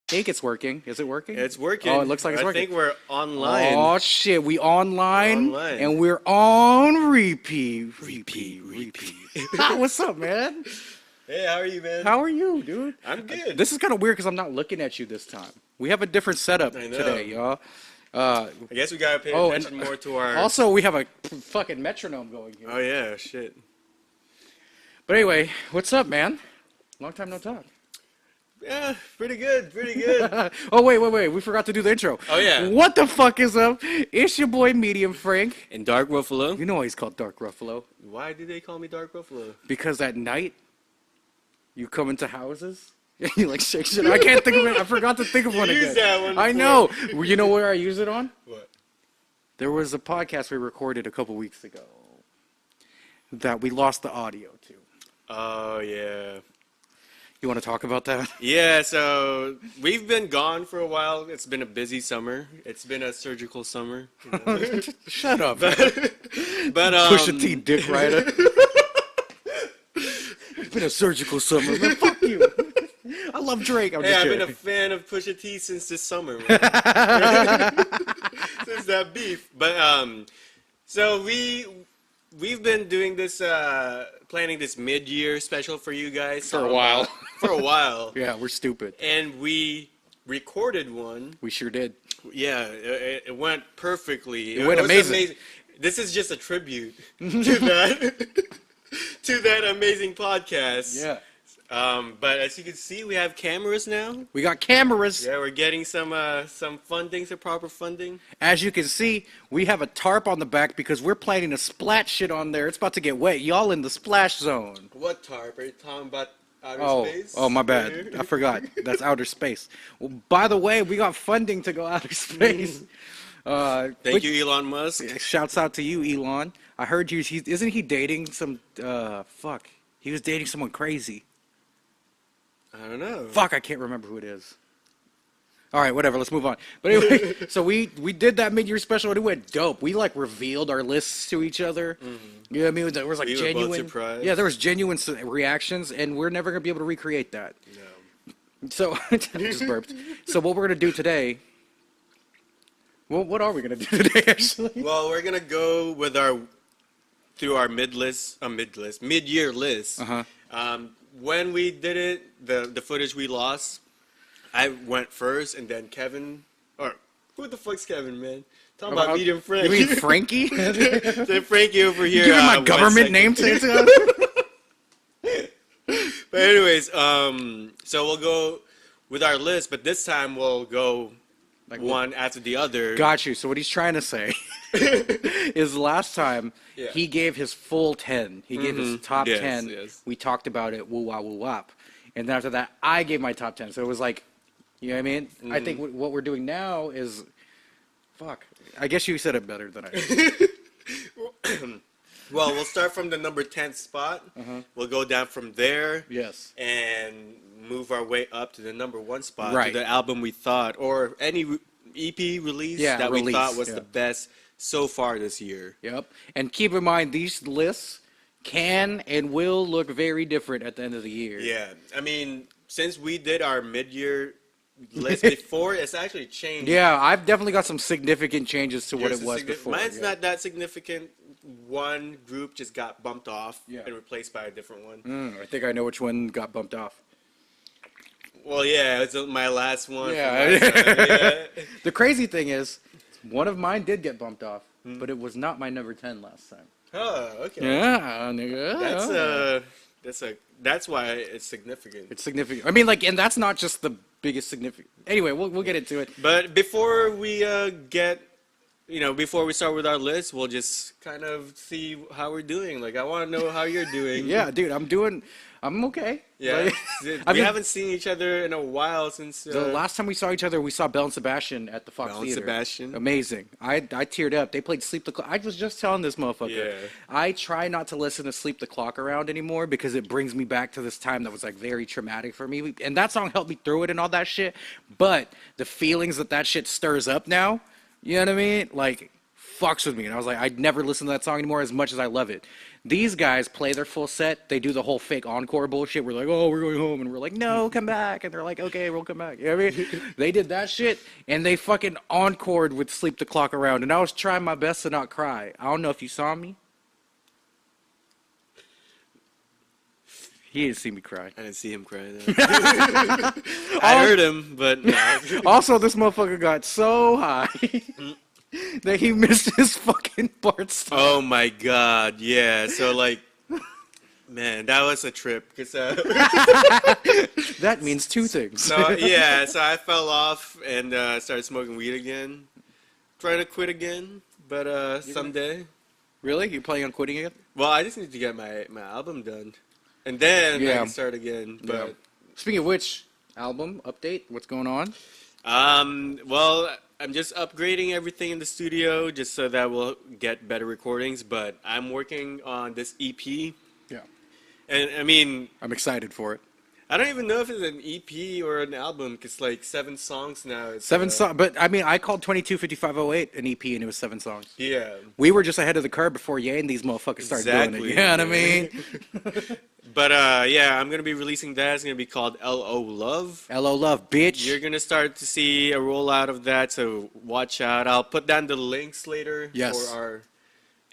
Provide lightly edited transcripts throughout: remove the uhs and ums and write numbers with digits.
think it's working. Is it working? It's working. Oh, it looks like it's working. I think we're online. Oh shit, we online, and we're on repeat. What's up, man? Hey, how are you, man? How are you, dude? I'm good. This is kind of weird because I'm not looking at you this time. We have a different setup today, y'all. I guess we gotta pay attention more to our. Also, we have a fucking metronome going here. Oh yeah, shit. But anyway, what's up, man? Long time no talk. Yeah, pretty good, pretty good. Oh, wait. We forgot to do the intro. Oh, yeah. What the fuck is up? It's your boy, Medium Frank. And Dark Ruffalo. You know why he's called Dark Ruffalo? Why do they call me Dark Ruffalo? Because at night, you come into houses, and you like shake shit. I can't think of it. I forgot to think of one again. Use that one. I know. You know where I use it on? What? There was a podcast we recorded a couple weeks ago that we lost the audio to. Oh, yeah. You want to talk about that? Yeah, so we've been gone for a while. It's been a busy summer. It's been a surgical summer. You know? Shut up. But Pusha T dick rider. It's been a surgical summer, man. Fuck you. I love Drake. I've been a fan of Pusha T since this summer, man. Since that beef. But so we've been doing this, planning this mid-year special for you guys For a while. For a while. Yeah, we're stupid. And we recorded one. We sure did. Yeah, it went perfectly. It went amazing. This is just a tribute to that to that amazing podcast. Yeah. But as you can see, we have cameras now. We got cameras. Yeah, we're getting some funding, some proper funding. As you can see, we have a tarp on the back because we're planning to splat shit on there. It's about to get wet. Y'all in the splash zone. What tarp? Are you talking about outer space? Oh, my bad. I forgot. That's outer space. Well, by the way, we got funding to go outer space. Thank you, Elon Musk. Shouts out to you, Elon. I heard you. Isn't he dating some? He was dating someone crazy. I don't know. Fuck, I can't remember who it is. All right, whatever. Let's move on. But anyway, so we did that mid-year special, and it went dope. We like revealed our lists to each other. Mm-hmm. You know what I mean? There was like we genuine. were both surprised. Yeah, there was genuine reactions, and we're never gonna be able to recreate that. No. So I just burped. So what we're gonna do today? Well, what are we gonna do today, actually? Well, we're gonna go with through our mid-year list. When we did it, the footage we lost, I went first, and then Kevin, or who the fuck's Kevin, man? Talking about Medium Frank. You mean Frankie? Then Frankie over here. You giving my government name to it? But anyways, so we'll go with our list, but this time we'll go like one after the other. Got you. So what he's trying to say is last time he gave his full 10. He gave his top 10. Yes. We talked about it, woo wah woo wop. And then after that, I gave my top 10. So it was like, you know what I mean? I think what we're doing now is, fuck. I guess you said it better than I did. Well, we'll start from the number 10 spot. We'll go down from there. Yes. And move our way up to the number 1 spot, to the album we thought, or any EP release that we thought was the best so far this year. Yep. And keep in mind, these lists can and will look very different at the end of the year. Yeah. I mean, since we did our mid-year list before, it's actually changed. Yeah, I've definitely got some significant changes to what it was before. Mine's not that significant. One group just got bumped off and replaced by a different one. I think I know which one got bumped off. Well, yeah, it's my last one. Yeah. The crazy thing is, one of mine did get bumped off, but it was not my number 10 last time. Oh, okay. Yeah, nigga. That's why it's significant. It's significant. I mean, like, and that's not just the biggest significant. Anyway, we'll get into it. But before we before we start with our list, we'll just kind of see how we're doing. Like, I want to know how you're doing. Yeah, dude, I'm okay. Yeah, we haven't seen each other in a while since the last time we saw each other. We saw Belle and Sebastian at the Fox Theater. Sebastian, amazing. I teared up. They played Sleep the Clock. I was just telling this motherfucker. Yeah. I try not to listen to Sleep the Clock around anymore because it brings me back to this time that was like very traumatic for me. And that song helped me through it and all that shit. But the feelings that shit stirs up now, you know what I mean? Like, fucks with me. And I was like, I'd never listen to that song anymore as much as I love it. These guys play their full set. They do the whole fake encore bullshit. We're like, oh, we're going home. And we're like, no, come back. And they're like, okay, we'll come back. You know what I mean? They did that shit, and they fucking encored with Sleep the Clock Around. And I was trying my best to not cry. I don't know if you saw me. He didn't see me cry. I didn't see him cry. I heard him, but no. Also, this motherfucker got so high that he missed his fucking part stop. Oh my god, yeah. So like, man, that was a trip. Cause, that means two things. So yeah, so I fell off and started smoking weed again. Trying to quit again, but someday. Really? You planning on quitting again? Well, I just need to get my album done. And then I can start again. But yeah. Speaking of which, album update, what's going on? Well, I'm just upgrading everything in the studio just so that we'll get better recordings. But I'm working on this EP. Yeah. And I mean, I'm excited for it. I don't even know if it's an EP or an album because like 7 songs now. It's, 7 songs, but I mean, I called 225508 an EP and it was 7 songs. Yeah. We were just ahead of the curve before Ye and these motherfuckers started doing it. You know what I mean? But yeah, I'm gonna be releasing that. It's gonna be called L.O. Love. L.O. Love, bitch. You're gonna start to see a rollout of that, so watch out. I'll put down the links later for our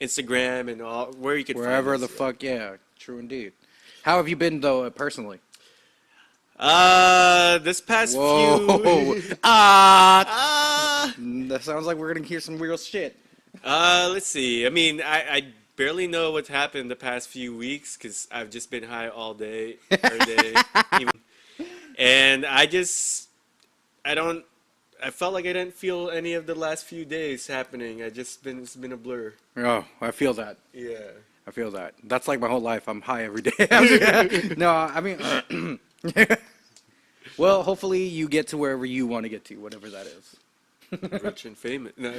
Instagram and all where you can wherever find the fuck. Yeah, true indeed. How have you been though, personally? This past few. That sounds like we're gonna hear some real shit. Let's see. I mean, I barely know what's happened the past few weeks because I've just been high all day, every day, and I felt like I didn't feel any of the last few days happening. It's been a blur. Oh, I feel that. Yeah. I feel that. That's like my whole life. I'm high every day. No, I mean, well, hopefully you get to wherever you want to get to, whatever that is. Rich and famous. No,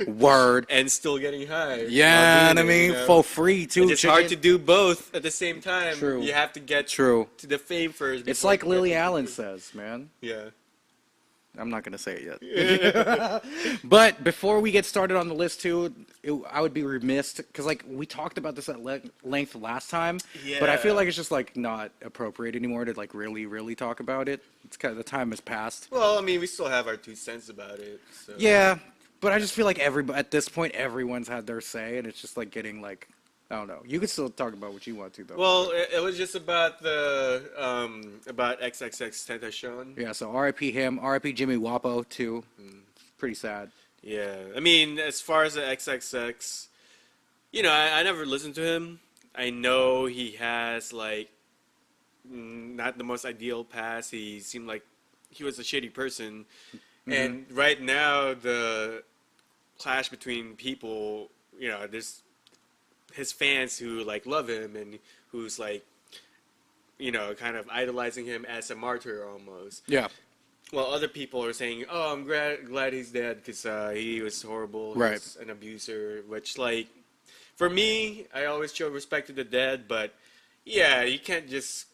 word. And still getting high. Yeah, and I mean, you know? For free too. It's hard to do both at the same time. True. You have to get to the fame first. It's like Lily Allen says, man. Yeah. I'm not gonna say it yet. But before we get started on the list too, I would be remiss because like we talked about this at length last time. Yeah. But I feel like it's just like not appropriate anymore to like really talk about it. It's kind of the time has passed. Well, I mean, we still have our 2 cents about it. So. Yeah, but I just feel like at this point everyone's had their say, and it's just like getting like. I don't know. You can still talk about what you want to, though. Well, it was just about the about XXXTentacion. Yeah. So R.I.P. him. R.I.P. Jimmy Wapo too. Pretty sad. Yeah. I mean, as far as the XXX, you know, I never listened to him. I know he has like not the most ideal past. He seemed like he was a shitty person, and right now the clash between people, you know, there's his fans who like love him and who's like, you know, kind of idolizing him as a martyr almost. Yeah. Well, other people are saying, "Oh, I'm glad he's dead because he was horrible, right? He was an abuser." Which, like, for me, I always show respect to the dead, but yeah, you can't just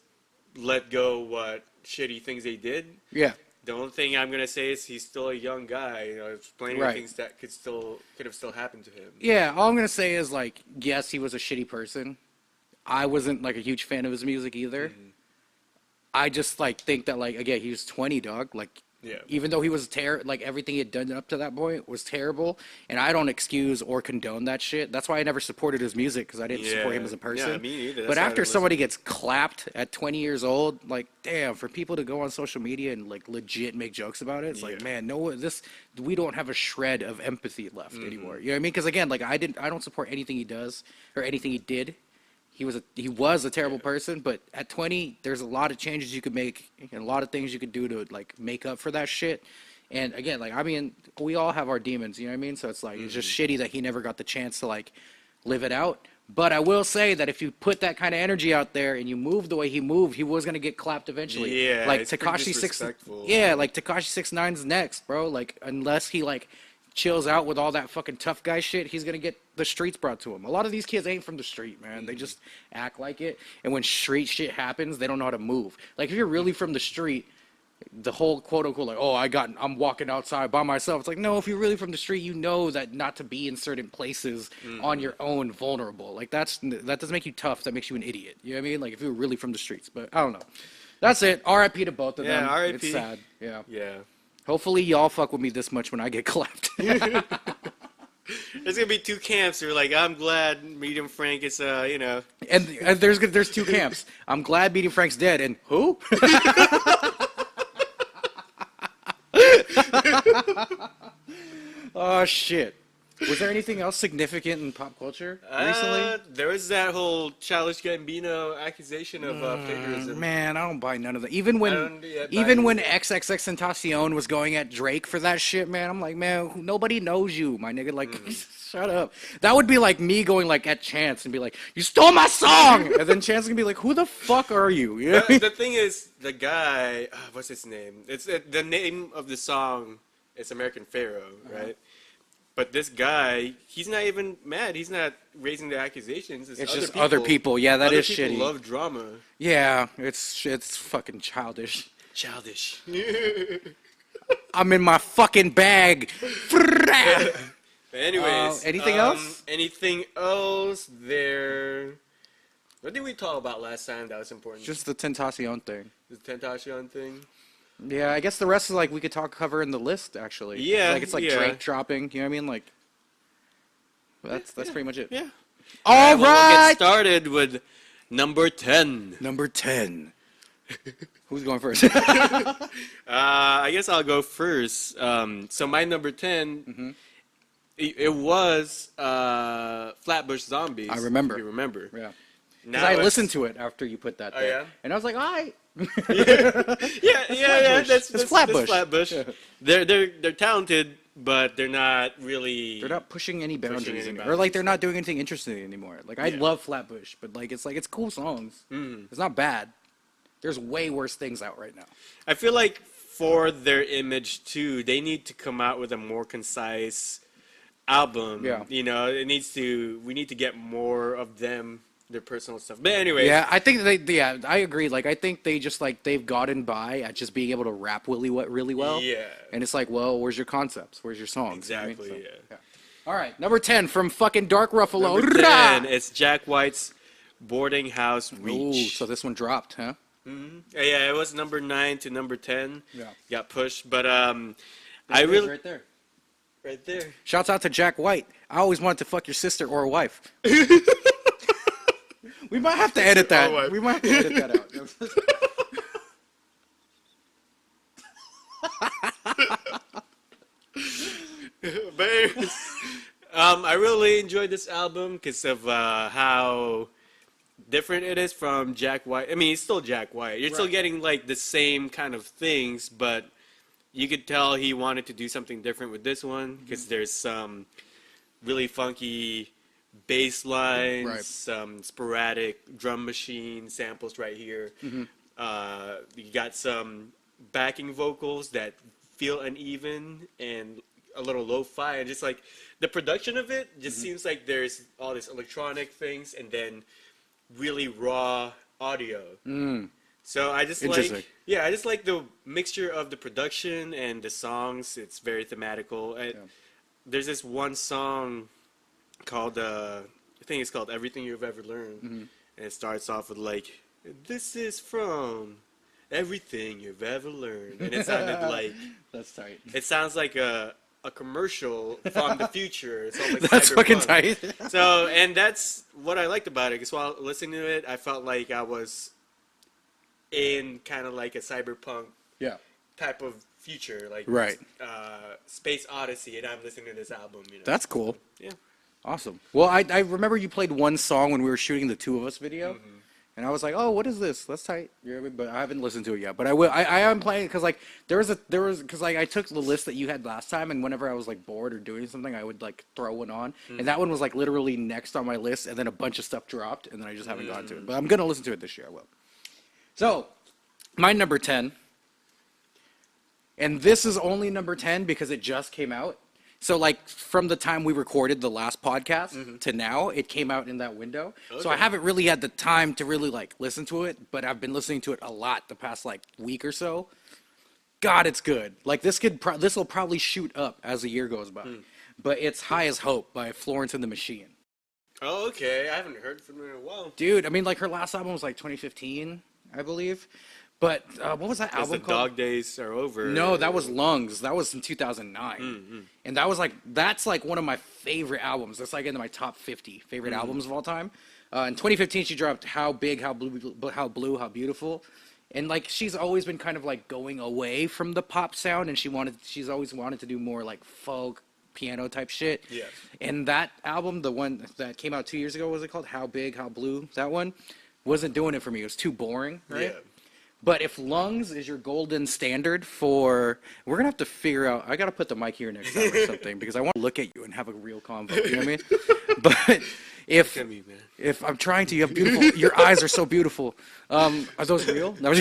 let go what shitty things they did. Yeah. The only thing I'm gonna say is he's still a young guy. You know, there's plenty of things that could have still happened to him. Yeah, all I'm gonna say is like, yes, he was a shitty person. I wasn't like a huge fan of his music either. I just like think that like again, he was 20, dog. Like, even though he was like everything he had done up to that point was terrible, and I don't excuse or condone that shit. That's why I never supported his music because I didn't support him as a person. Yeah, me neither. But after somebody gets clapped at 20 years old, like damn, for people to go on social media and like legit make jokes about it, it's like man, we don't have a shred of empathy left anymore. You know what I mean? Because again, like I don't support anything he does or anything he did. He was a terrible person, but at 20, there's a lot of changes you could make and a lot of things you could do to like make up for that shit. And again, like I mean, we all have our demons, you know what I mean? So it's like it's just shitty that he never got the chance to like live it out. But I will say that if you put that kind of energy out there and you move the way he moved, he was gonna get clapped eventually. Yeah, like Tekashi 6ix9's next, bro. Like unless he like chills out with all that fucking tough guy shit, he's gonna get the streets brought to him. A lot of these kids ain't from the street, man. They just act like it, and when street shit happens, they don't know how to move. Like if you're really from the street, the whole quote unquote like, oh, I'm walking outside by myself. It's like, no, if you're really from the street, you know that not to be in certain places on your own vulnerable. Like that doesn't make you tough. That makes you an idiot. You know what I mean? Like if you're really from the streets. But I don't know. That's it. R.I.P. to both of them. R.I.P. It's sad. Yeah. Yeah. Hopefully y'all fuck with me this much when I get clapped. There's gonna be two camps. You're like, I'm glad Medium Frank is, you know. And there's two camps. I'm glad Medium Frank's dead. And who? Oh shit. Was there anything else significant in pop culture recently? There was that whole Childish Gambino accusation of plagiarism. Man, I don't buy none of that. Even when XXXTentacion was going at Drake for that shit, man, I'm like, man, nobody knows you, my nigga. Like, shut up. That would be like me going like at Chance and be like, you stole my song, and then Chance can be like, who the fuck are you? You know what I mean? The thing is, the guy, what's his name? It's the name of the song. It's American Pharaoh, right? But this guy, he's not even mad. He's not raising the accusations. It's just other people. Yeah, that is shitty. shitty. Love drama. Yeah, it's fucking childish. Childish. I'm in my fucking bag. But anyways, anything else? Anything else there? What did we talk about last time that was important? Just the Tentacion thing. The Tentacion thing? Yeah, I guess the rest is like we could cover in the list actually. Yeah, like it's like Drake dropping. You know what I mean? Like that's pretty much it. Yeah. All right. We'll get started with number 10. Number 10. Who's going first? I guess I'll go first. So my number 10, it was Flatbush Zombies. I remember. If you remember. Yeah. Because I listened to it after you put that there. Yeah? And I was like, all right. yeah. That's Flatbush. Flatbush. Yeah. They're talented, but they're not really. They're not pushing any boundaries anymore. Or like they're not doing anything interesting anymore. Like I love Flatbush, but like it's cool songs. It's not bad. There's way worse things out right now. I feel like for their image too, they need to come out with a more concise album. Yeah. You know, we need to get more of them. Their personal stuff. But anyway. Yeah, I think I agree. Like, I think they just, like, they've gotten by at just being able to rap really well. Yeah. And it's like, well, where's your concepts? Where's your songs? Exactly, you know what I mean? yeah. All right, number 10 from fucking Dark Ruffalo. Number 10, it's Jack White's Boarding House Reach. Ooh, so this one dropped, huh? Yeah, it was number 9 to number 10. Yeah. Got pushed, but I really... Right there. Right there. Shouts out to Jack White. I always wanted to fuck your sister or wife. We might have to edit that. We might have to edit that out. But anyways, I really enjoyed this album because of how different it is from Jack White. I mean, it's still Jack White. You're still getting like the same kind of things, but you could tell he wanted to do something different with this one because there's some really funky bass lines, some sporadic drum machine samples right here. You got some backing vocals that feel uneven and a little lo-fi, and just like the production of it just seems like there's all these electronic things and then really raw audio. So I just like, I just like the mixture of the production and the songs. It's very thematical. There's this one song called I think it's called Everything You've Ever Learned, and it starts off with like, this is from everything you've ever learned, and it sounded like that's tight. It sounds like a commercial from the future. It sounds like that's fucking tight. tight. So, and that's what I liked about it, because while listening to it, I felt like I was in kind of like a cyberpunk type of future, like Space Odyssey, and I'm listening to this album. You know? That's cool. Yeah. Awesome. Well, I remember you played one song when we were shooting the Two of Us video, and I was like, oh, what is this? That's tight. You know what I mean? But I haven't listened to it yet. But I will. I am playing because like because like I took the list that you had last time, and whenever I was like bored or doing something, I would like throw one on, and that one was like literally next on my list, and then a bunch of stuff dropped, and then I just haven't gotten to it. But I'm gonna listen to it this year. I will. So, my number 10, and this is only number 10 because it just came out. So, like, from the time we recorded the last podcast to now, it came out in that window. Okay. So I haven't really had the time to really, like, listen to it, but I've been listening to it a lot the past, like, week or so. God, it's good. Like this will probably shoot up as the year goes by. But it's High as Hope by Florence and the Machine. Oh, okay. I haven't heard from her in a while. Dude, I mean, like her last album was like 2015, I believe. But what was that album called? called? Dog Days Are Over. No, that was Lungs. That was in 2009. And that's like one of my favorite albums. That's like in my top 50 favorite albums of all time. In 2015, she dropped How Big, How Blue, How Beautiful. And like she's always been kind of like going away from the pop sound, and she's always wanted to do more like folk piano type shit. Yeah. And that album, the one that came out 2 years ago, what was it called? How Big, How Blue? That one wasn't doing it for me. It was too boring, right? Yeah. But if Lungs is your golden standard for, we're gonna have to figure out. I gotta put the mic here next time or something because I want to look at you and have a real convo. You know what I mean? But if I'm trying to, you have beautiful. Your eyes are so beautiful. Are those real? No,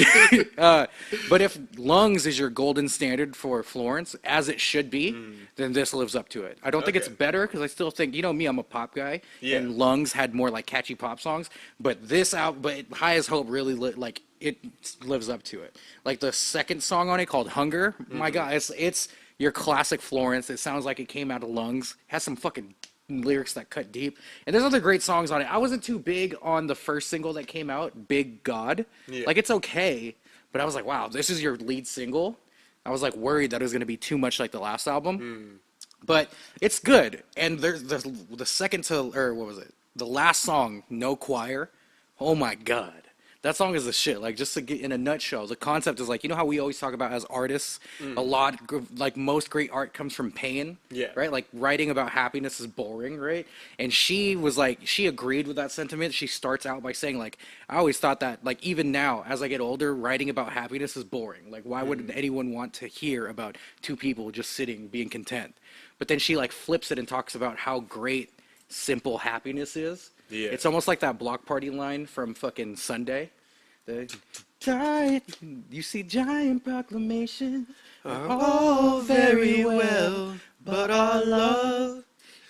but if Lungs is your golden standard for Florence, as it should be, then this lives up to it. I don't think it's better because I still think, you know me, I'm a pop guy, and Lungs had more like catchy pop songs. But this out, but High as Hope really like. It lives up to it. Like the second song on it called Hunger, my God, it's your classic Florence. It sounds like it came out of Lungs. It has some fucking lyrics that cut deep. And there's other great songs on it. I wasn't too big on the first single that came out, Big God. Yeah. Like it's okay, but I was like, wow, this is your lead single. I was like worried that it was going to be too much like the last album. But it's good. And there's the second to, or what was it? The last song, No Choir. Oh my God. That song is the shit. Like, just to get in a nutshell, the concept is like, you know how we always talk about as artists, a lot, like most great art comes from pain, right? Like writing about happiness is boring, right? And she was like, she agreed with that sentiment. She starts out by saying like, I always thought that like, even now as I get older, writing about happiness is boring. Like, why would anyone want to hear about two people just sitting, being content? But then she like flips it and talks about how great simple happiness is. Yeah. It's almost like that Block Party line from fucking Sunday. The you see giant proclamations are all very well, but our love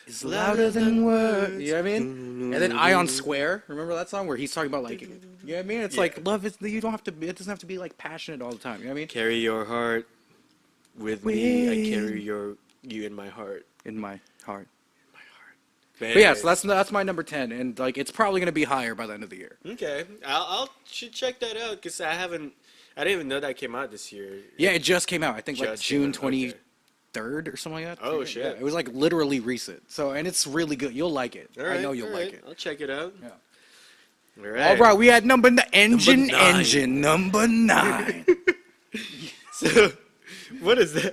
is louder than words. You know what I mean? And then Ion Square, remember that song where he's talking about like, you know what I mean? It's like love is, you don't have to, it doesn't have to be like passionate all the time. You know what I mean? Carry your heart with me. I carry you in my heart. In my heart. But yeah, so that's my number 10, and like it's probably gonna be higher by the end of the year. Okay, should check that out because I didn't even know that came out this year. Yeah, it just came out. I think like June 23rd or something like that. Oh shit! Yeah, it was like literally recent. So and it's really good. You'll like it. All right, I know you'll like it. I'll check it out. Yeah. All right, we had number 9. Number 9. So, what is that?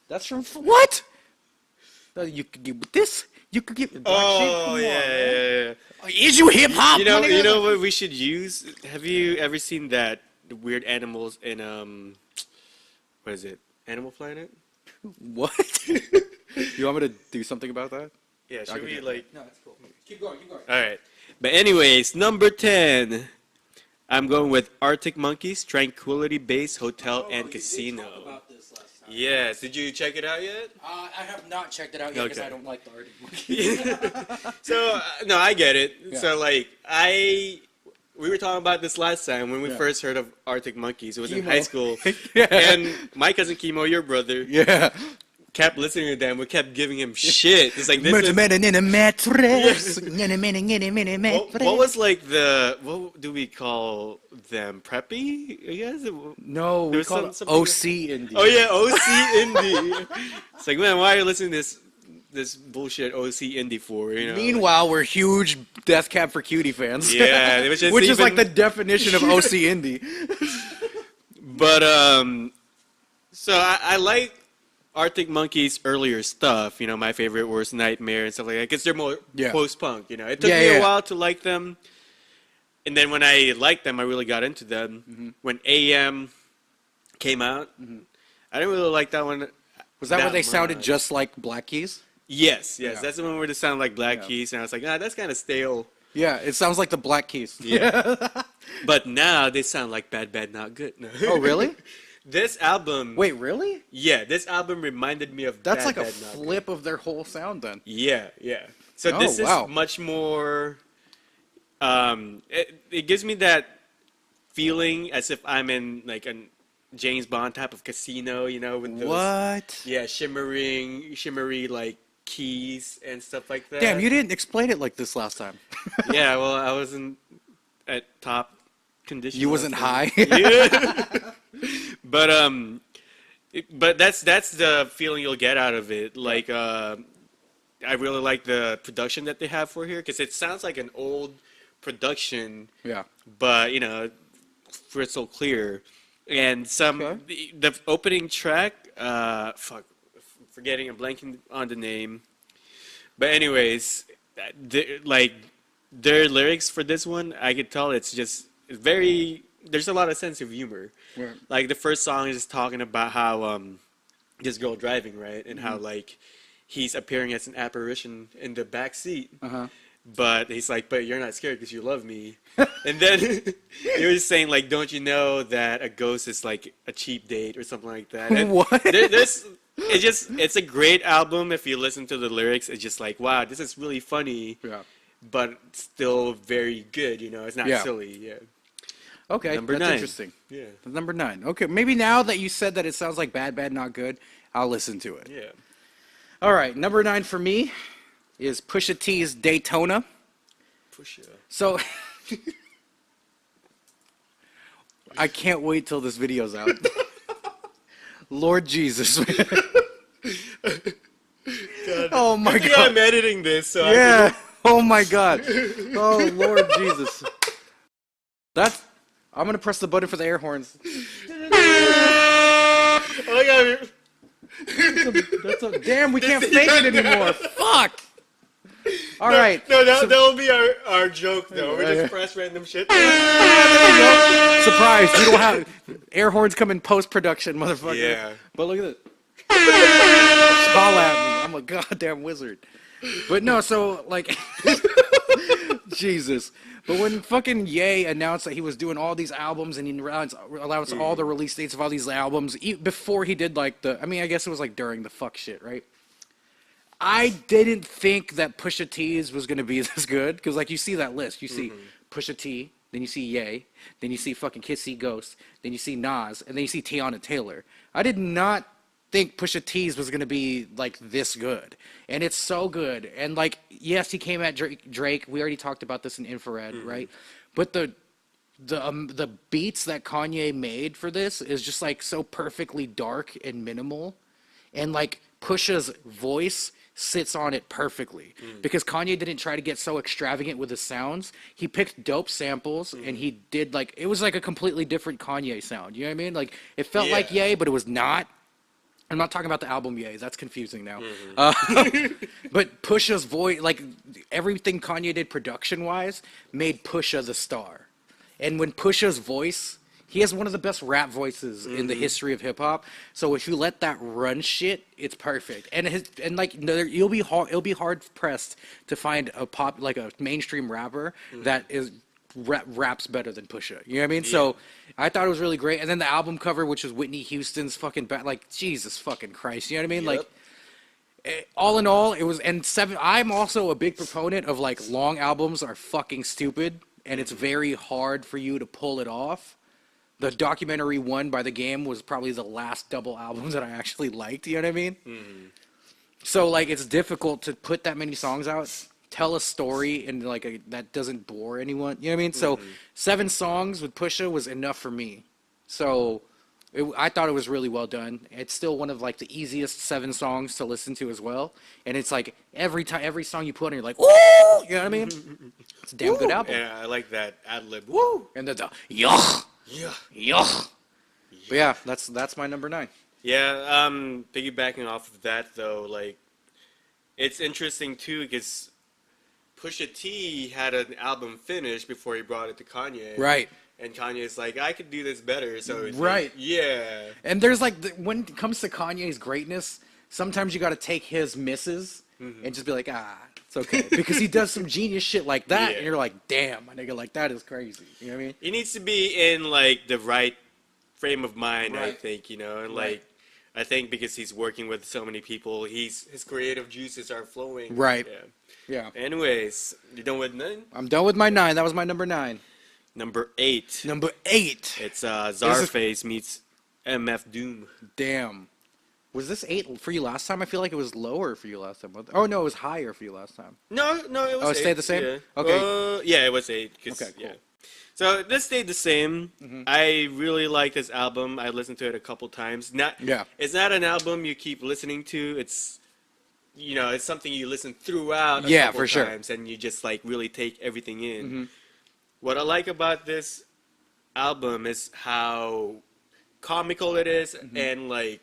That's from what? You could get with this. You could get. Oh yeah. Is you hip hop? You know what we should use? Have you ever seen that weird animals in what is it? Animal Planet? What? You want me to do something about that? Yeah. Should we like? No, that's cool. Keep going. All right. But anyways, number 10. I'm going with Arctic Monkeys, Tranquility Base Hotel and Casino. Yes. Did you check it out yet? I have not checked it out yet because I don't like the Arctic Monkeys. So, no, I get it. Yeah. So, like, we were talking about this last time when we first heard of Arctic Monkeys. It was in high school. And my cousin Kimo, your brother, kept listening to them. We kept giving him shit. It's like this what was like what do we call them? Preppy? I guess? No, we call it OC Indie. Oh yeah, OC Indie. It's like, man, why are you listening to this bullshit OC Indie for? You know? Meanwhile, we're huge Death Cab for Cutie fans. Yeah, which is like the definition of OC Indie. But so I like Arctic Monkeys' earlier stuff, you know, my favorite Worst Nightmare and stuff like that, because they're more post-punk, you know. It took me a while to like them, and then when I liked them, I really got into them. When AM came out, I didn't really like that one. Was that where they sounded just like Black Keys? Yes, that's the one where they sound like Black Keys, and I was like, that's kind of stale. Yeah, it sounds like the Black Keys. Yeah. But now they sound like Bad Bad Not Good. No. Oh, really? This album... Wait, really? Yeah, this album reminded me of That's Bad, like a Bad, flip of their whole sound then. Yeah. So this is much more... it gives me that feeling as if I'm in like James Bond type of casino, you know, with those shimmery like keys and stuff like that. Damn, you didn't explain it like this last time. Yeah, well, I wasn't at top condition. You wasn't high. Yeah. But that's the feeling you'll get out of it. Like, I really like the production that they have for here because it sounds like an old production. Yeah. But you know, crystal clear. And the opening track. Forgetting, I'm blanking on the name. But anyways, their lyrics for this one, I could tell it's very. There's a lot of sense of humor. Right. Like the first song is talking about how this girl driving, right, and how like he's appearing as an apparition in the back seat. But he's like, but you're not scared because you love me. And then he was saying like, don't you know that a ghost is like a cheap date or something like that? And what? It's a great album. If you listen to the lyrics, it's just like, wow, this is really funny. Yeah. But still very good. You know, it's not silly. Yeah. Okay, Number that's 9. interesting. Yeah. Number 9. Okay, maybe now that you said that it sounds like bad, not good, I'll listen to it. Yeah. All right, number 9 for me is Pusha T's Daytona. Pusha. So, I can't wait till this video's out. Lord Jesus. God. Oh my God. I'm editing this, so yeah. Oh my God. Oh Lord Jesus. I'm gonna press the button for the air horns. Oh my God. Damn, we can't fake it anymore. Fuck. All right. No, that'll be our joke though. We just press random shit. Surprise! We don't have air horns come in post production, motherfucker. Yeah. But look at this. Holla at me. I'm a goddamn wizard. But no, so like, Jesus. But when fucking Ye announced that he was doing all these albums and he announced all the release dates of all these albums before he did like I guess it was like during the fuck shit, right? I didn't think that Pusha T's was going to be this good because like you see that list. You see Pusha T, then you see Ye, then you see fucking Kids See Ghost, then you see Nas, and then you see Tiana Taylor. I did not think Pusha T's was going to be like this good. And it's so good. And like, yes, he came at Drake. We already talked about this in Infrared, right? But the beats that Kanye made for this is just like so perfectly dark and minimal. And like Pusha's voice sits on it perfectly because Kanye didn't try to get so extravagant with his sounds. He picked dope samples and he did like, it was like a completely different Kanye sound. You know what I mean? Like it felt like Ye, but it was not. I'm not talking about the album Ye. That's confusing now. But Pusha's voice, like everything Kanye did production-wise, made Pusha the star. And when Pusha's voice, he has one of the best rap voices in the history of hip-hop. So if you let that run shit, it's perfect. And you'll be hard pressed to find a mainstream rapper that raps better than Pusha. You know what I mean? Yeah. So I thought it was really great. And then the album cover, which was Whitney Houston's fucking like Jesus fucking Christ. You know what I mean? Yep. Like all in all, it was I'm also a big proponent of like long albums are fucking stupid and it's very hard for you to pull it off. The documentary One by The Game was probably the last double album that I actually liked. You know what I mean? So like it's difficult to put that many songs out, tell a story and like that doesn't bore anyone. You know what I mean? So 7 songs with Pusha was enough for me. So I thought it was really well done. It's still one of like the easiest 7 songs to listen to as well. And it's like every song you put on, you're like, woo! You know what I mean? It's a damn good album. Yeah, I like that ad lib. Woo! And the yuck. Yeah. But yeah, that's my number 9. Yeah, piggybacking off of that though, like it's interesting too because Pusha T had an album finished before he brought it to Kanye. Right. And Kanye's like, I could do this better. So it's right. Like, yeah. And there's like when it comes to Kanye's greatness, sometimes you got to take his misses and just be like, it's okay, because he does some genius shit like that, and you're like, damn, my nigga, like that is crazy. You know what I mean? He needs to be in like the right frame of mind, I think, you know, and like I think because he's working with so many people, his creative juices are flowing. Right. Yeah. Anyways, you done with 9? I'm done with my 9. That was my number 9. Number 8. Number 8. It's Czarface meets MF Doom. Damn. Was this 8 for you last time? I feel like it was lower for you last time. Oh no, it was higher for you last time. No, it was. Oh, it 8. stayed the same. Yeah. Okay. Yeah, it was 8. Okay, cool. Yeah. So this stayed the same. I really like this album. I listened to it a couple times. It's not an album you keep listening to. It's it's something you listen throughout a couple times, and you just like really take everything in. What I like about this album is how comical it is and like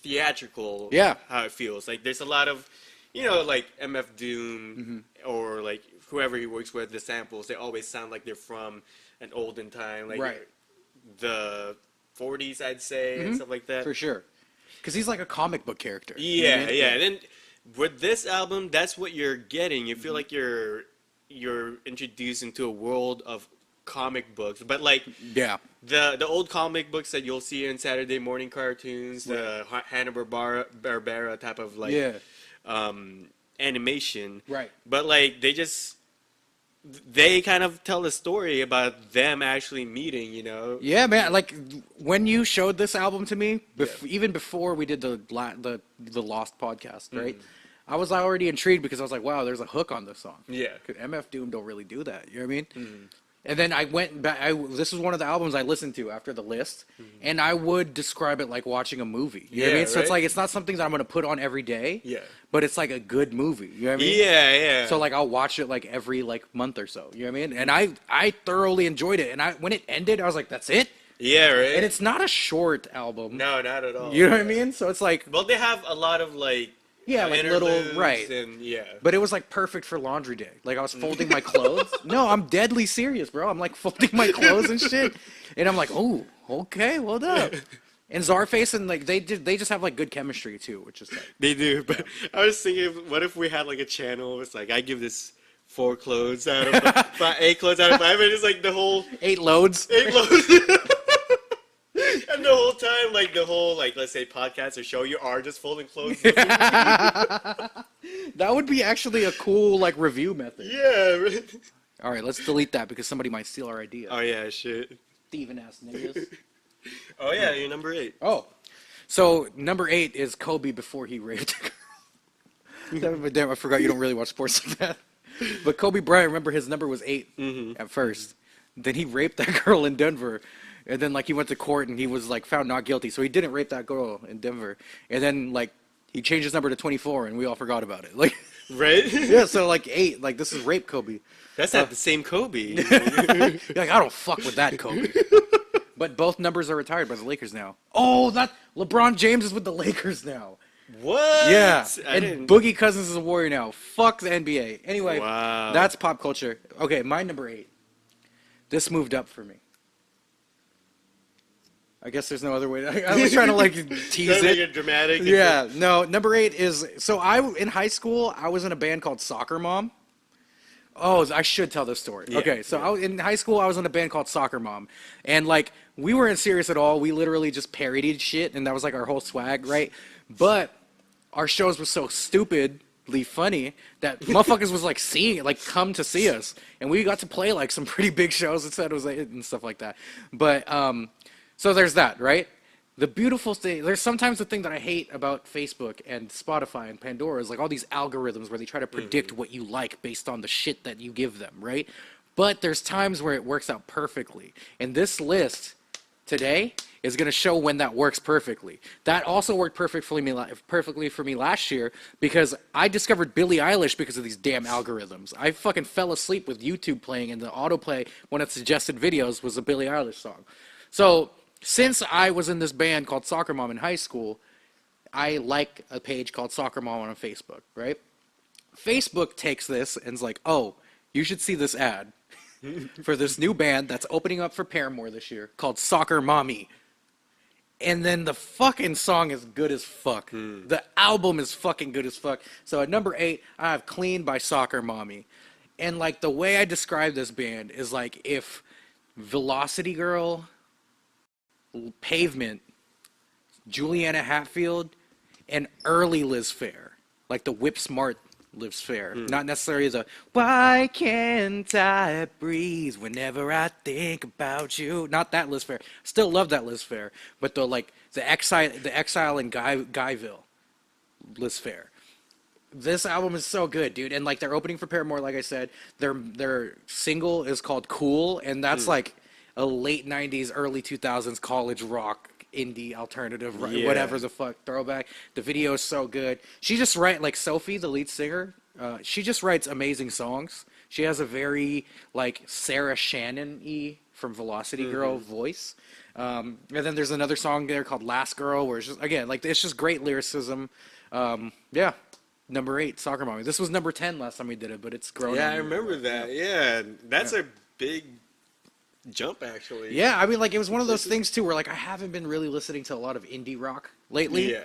theatrical. Yeah. How it feels. Like there's a lot of, like MF Doom or like whoever he works with, the samples, they always sound like they're from an olden time, like the 40s, I'd say, and stuff like that. For sure. Because he's like a comic book character. Yeah, yeah. And then with this album, that's what you're getting. You feel like you're introduced into a world of comic books, but like the old comic books that you'll see in Saturday morning cartoons, the Hanna-Barbera type of like animation, right? But like they kind of tell a story about them actually meeting, Yeah, man. Like when you showed this album to me, even before we did the Lost podcast, right? I was already intrigued because I was like, wow, there's a hook on this song. Yeah. MF Doom don't really do that. You know what I mean? And then I went back. This was one of the albums I listened to after the list, and I would describe it like watching a movie. You know what I mean? So it's like it's not something that I'm going to put on every day. Yeah. But it's like a good movie. You know what I mean? Yeah, yeah. So like I'll watch it like every month or so. You know what I mean? And I thoroughly enjoyed it. And when it ended, I was like, that's it. Yeah, right. And it's not a short album. No, not at all. You know what I mean? So it's like. Well, they have a lot of like. Yeah, like little, right. And, But it was like perfect for laundry day. Like I was folding my clothes. No, I'm deadly serious, bro. I'm like folding my clothes and shit. And I'm like, oh, okay, well done. And Czarface and like they just have like good chemistry too, which is like. They do, but I was thinking, what if we had like a channel? It's like I give this 4 clothes out of 8 clothes out of 5, and it's like the whole 8 loads. 8 loads. And the whole time, like the whole, like let's say podcast or show, you are just folding clothes. That would be actually a cool like review method. Yeah. All right, let's delete that because somebody might steal our idea. Oh yeah, shit. Thieving ass niggas. Oh yeah, you're number 8. Oh, so number 8 is Kobe before he raped. Damn, I forgot you don't really watch sports like that. But Kobe Bryant, remember his number was 8 at first. Then he raped that girl in Denver. And then, like, he went to court and he was, like, found not guilty. So he didn't rape that girl in Denver. And then, like, he changed his number to 24 and we all forgot about it. Like, right? Yeah, so, like, 8. Like, this is rape Kobe. That's not the same Kobe. You're like, I don't fuck with that Kobe. But both numbers are retired by the Lakers now. Oh, LeBron James is with the Lakers now. What? Yeah. And Boogie Cousins is a Warrior now. Fuck the NBA. Anyway, that's pop culture. Okay, my number 8. This moved up for me. I guess there's no other way. I was trying to like tease it. Like a dramatic. Yeah, no. Number 8 is in high school I was in a band called Soccer Mom. Oh, I should tell this story. Yeah, okay, so in high school I was in a band called Soccer Mom, and like we weren't serious at all. We literally just parodied shit, and that was like our whole swag, right? But our shows were so stupidly funny that motherfuckers was like seeing it, like come to see us, and we got to play like some pretty big shows at San Jose and stuff like that. But so there's that, right? The beautiful thing, there's sometimes the thing that I hate about Facebook and Spotify and Pandora is like all these algorithms where they try to predict what you like based on the shit that you give them, right? But there's times where it works out perfectly. And this list today is going to show when that works perfectly. That also worked perfectly for me last year because I discovered Billie Eilish because of these damn algorithms. I fucking fell asleep with YouTube playing, and the autoplay when it suggested videos was a Billie Eilish song. So since I was in this band called Soccer Mom in high school, I like a page called Soccer Mom on Facebook, right? Facebook takes this and is like, oh, you should see this ad for this new band that's opening up for Paramore this year called Soccer Mommy. And then the fucking song is good as fuck. The album is fucking good as fuck. So at number 8, I have Clean by Soccer Mommy. And like the way I describe this band is like if Velocity Girl, Pavement, Juliana Hatfield, and early Liz Phair, like the Whip Smart Liz Phair, not necessarily the why can't I breathe whenever I think about you, not that Liz Phair. Still love that Liz Phair, but the like The Exile in Guyville, Liz Phair. This album is so good, dude. And like they're opening for Paramore, like I said, their single is called Cool, and that's like a late 90s, early 2000s college rock, indie, alternative, whatever the fuck, throwback. The video is so good. She just like Sophie, the lead singer, she just writes amazing songs. She has a very like Sarah Shannon-y from Velocity Girl voice. And then there's another song there called Last Girl, where it's just, again, like it's just great lyricism. Yeah. Number 8, Soccer Mommy. This was number 10 last time we did it, but it's grown. Yeah, I remember that. Yeah, that's a big jump, actually. Yeah, I mean, like, it was one of those things, too, where, like, I haven't been really listening to a lot of indie rock lately. Yeah.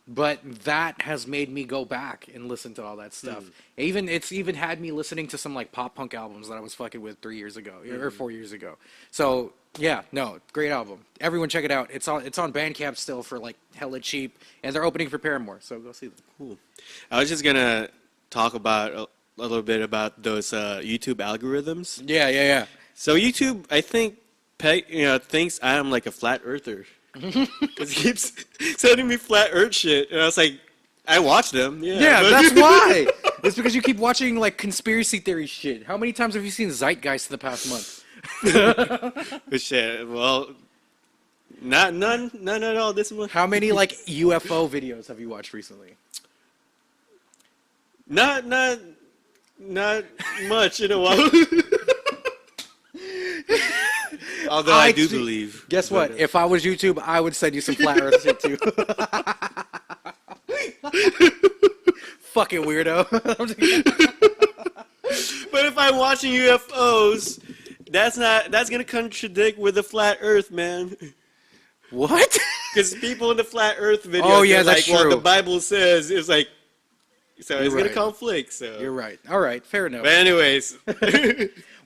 But that has made me go back and listen to all that stuff. It's even had me listening to some, like, pop punk albums that I was fucking with 3 years ago, or 4 years ago. So, yeah, no, great album. Everyone check it out. It's on Bandcamp still for, like, hella cheap, and they're opening for Paramore, so go see them. Cool. I was just gonna talk about a little bit about those YouTube algorithms. Yeah. So YouTube, I think, thinks I'm like a flat earther because he keeps sending me flat Earth shit, and I was like, I watch them. Yeah, that's why. It's because you keep watching like conspiracy theory shit. How many times have you seen Zeitgeist in the past month? Shit. Well, none at all. This one. How many like UFO videos have you watched recently? Not much in a while. Although I do believe. Guess what? If I was YouTube, I would send you some flat Earth shit too. Fucking weirdo. But if I'm watching UFOs, that's gonna contradict with the flat Earth, man. What? Because people in the flat Earth videos, oh yeah, that's like, true. What the Bible says is like. So You're it's right. gonna conflict. So you're right. All right, fair enough. But anyways,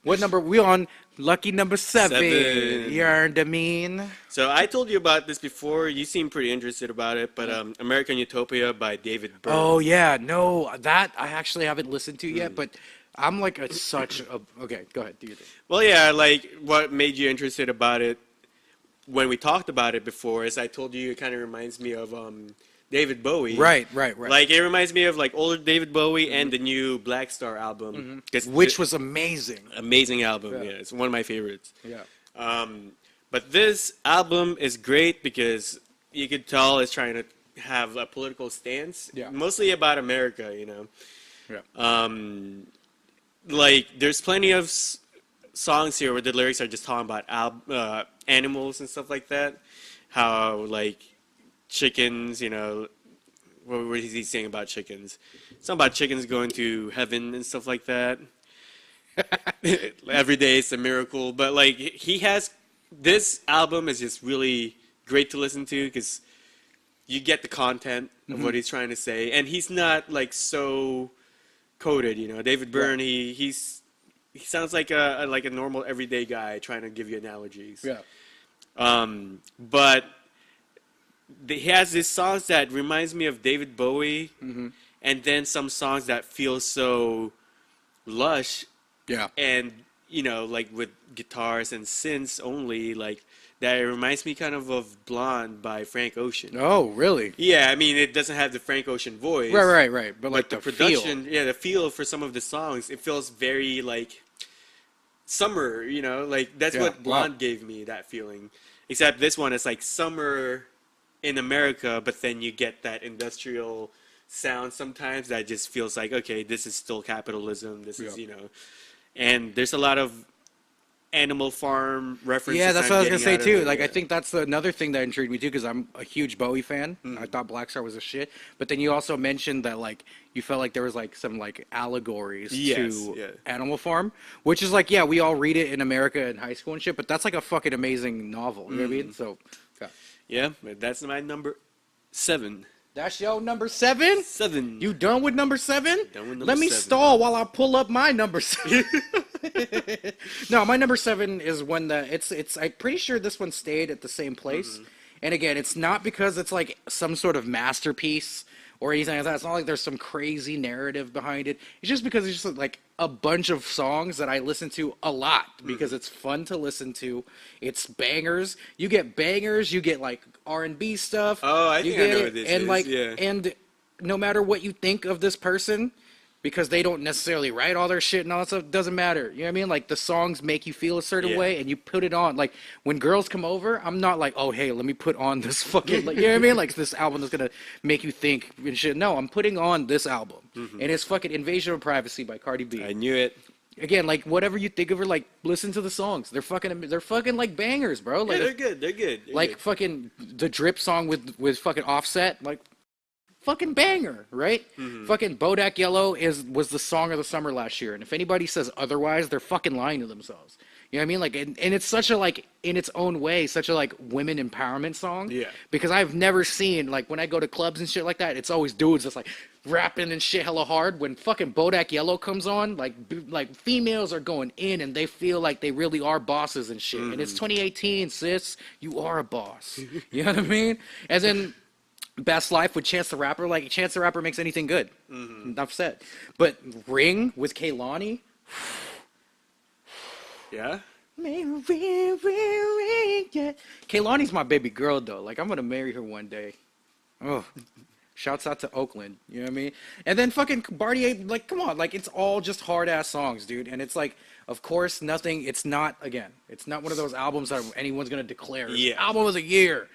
what number we on? Lucky number 7. You earned a mean. So I told you about this before. You seem pretty interested about it, but American Utopia by David Byrne. Oh yeah, no, that I actually haven't listened to yet, but I'm like such a. Okay, go ahead. Do your thing. Well, yeah, like what made you interested about it when we talked about it before is I told you it kind of reminds me of David Bowie. Right. Like it reminds me of like older David Bowie and the new Black Star album, which was amazing. Amazing album. Yeah, it's one of my favorites. Yeah. But this album is great because you could tell it's trying to have a political stance. Yeah. Mostly about America, you know. Yeah. Like there's plenty of songs here where the lyrics are just talking about animals and stuff like that. How like chickens, you know, what is he saying about chickens? Something about chickens going to heaven and stuff like that. Every day it's a miracle. But like he has, this album is just really great to listen to because you get the content of what he's trying to say, and he's not like so coded, you know. David Byrne, he sounds like a normal everyday guy trying to give you analogies. Yeah. But he has these songs that reminds me of David Bowie, and then some songs that feel so lush. Yeah. And, you know, like with guitars and synths only, like that it reminds me kind of Blonde by Frank Ocean. Oh, really? Yeah, I mean, it doesn't have the Frank Ocean voice. Right. But like the production, the feel for some of the songs, it feels very like summer, you know, like that's what Blonde gave me, that feeling. Except this one is like summer in America, but then you get that industrial sound sometimes that just feels like, okay, this is still capitalism. This is, you know, and there's a lot of Animal Farm references. Yeah, that's what I was gonna say too. Like, I think that's another thing that intrigued me too, because I'm a huge Bowie fan. I thought Black Star was a shit. But then you also mentioned that like you felt like there was like some like allegories to Animal Farm, which is like, yeah, we all read it in America in high school and shit. But that's like a fucking amazing novel. You know what I mean? So, yeah, that's my number 7. That's your number 7? 7. You done with number 7? Done with number Let me 7. stall while I pull up my number 7. No, my number 7 is one that it's I'm pretty sure this one stayed at the same place. And again, it's not because it's like some sort of masterpiece or anything like that. It's not like there's some crazy narrative behind it. It's just because it's just like a bunch of songs that I listen to a lot because it's fun to listen to. It's bangers. You get bangers. You get like R&B stuff. Oh, I think I know what this and is. like Yeah. and no matter what you think of this person, because they don't necessarily write all their shit and all that stuff, doesn't matter. You know what I mean? Like, the songs make you feel a certain way, and you put it on. Like, when girls come over, I'm not like, oh, hey, let me put on this fucking, like, you know what I mean? Like, this album that's gonna make you think and shit. No, I'm putting on this album. And it's fucking Invasion of Privacy by Cardi B. I knew it. Again, like, whatever you think of her, like, listen to the songs. They're fucking like bangers, bro. Like, Yeah, they're good. They're good. fucking the Drip song with fucking Offset, like, fucking banger, right? Fucking Bodak Yellow was the song of the summer last year, and if anybody says otherwise, they're fucking lying to themselves. You know what I mean? Like, and it's such a, like, in its own way, such a, like, women empowerment song. Yeah. Because I've never seen, like, when I go to clubs and shit like that, it's always dudes that's like rapping and shit hella hard. When fucking Bodak Yellow comes on, like females are going in and they feel like they really are bosses and shit. And it's 2018, sis. You are a boss. You know what I mean? And then Best Life with Chance the Rapper. Like, Chance the Rapper makes anything good. Enough said. But Ring with Kehlani. Yeah? Ring, ring, ring, yeah. Kehlani's my baby girl, though. Like, I'm going to marry her one day. Oh, shouts out to Oakland. You know what I mean? And then fucking Bartier, like, come on. Like, it's all just hard-ass songs, dude. And it's like, of course, it's not one of those albums that anyone's going to declare. It's album of the year.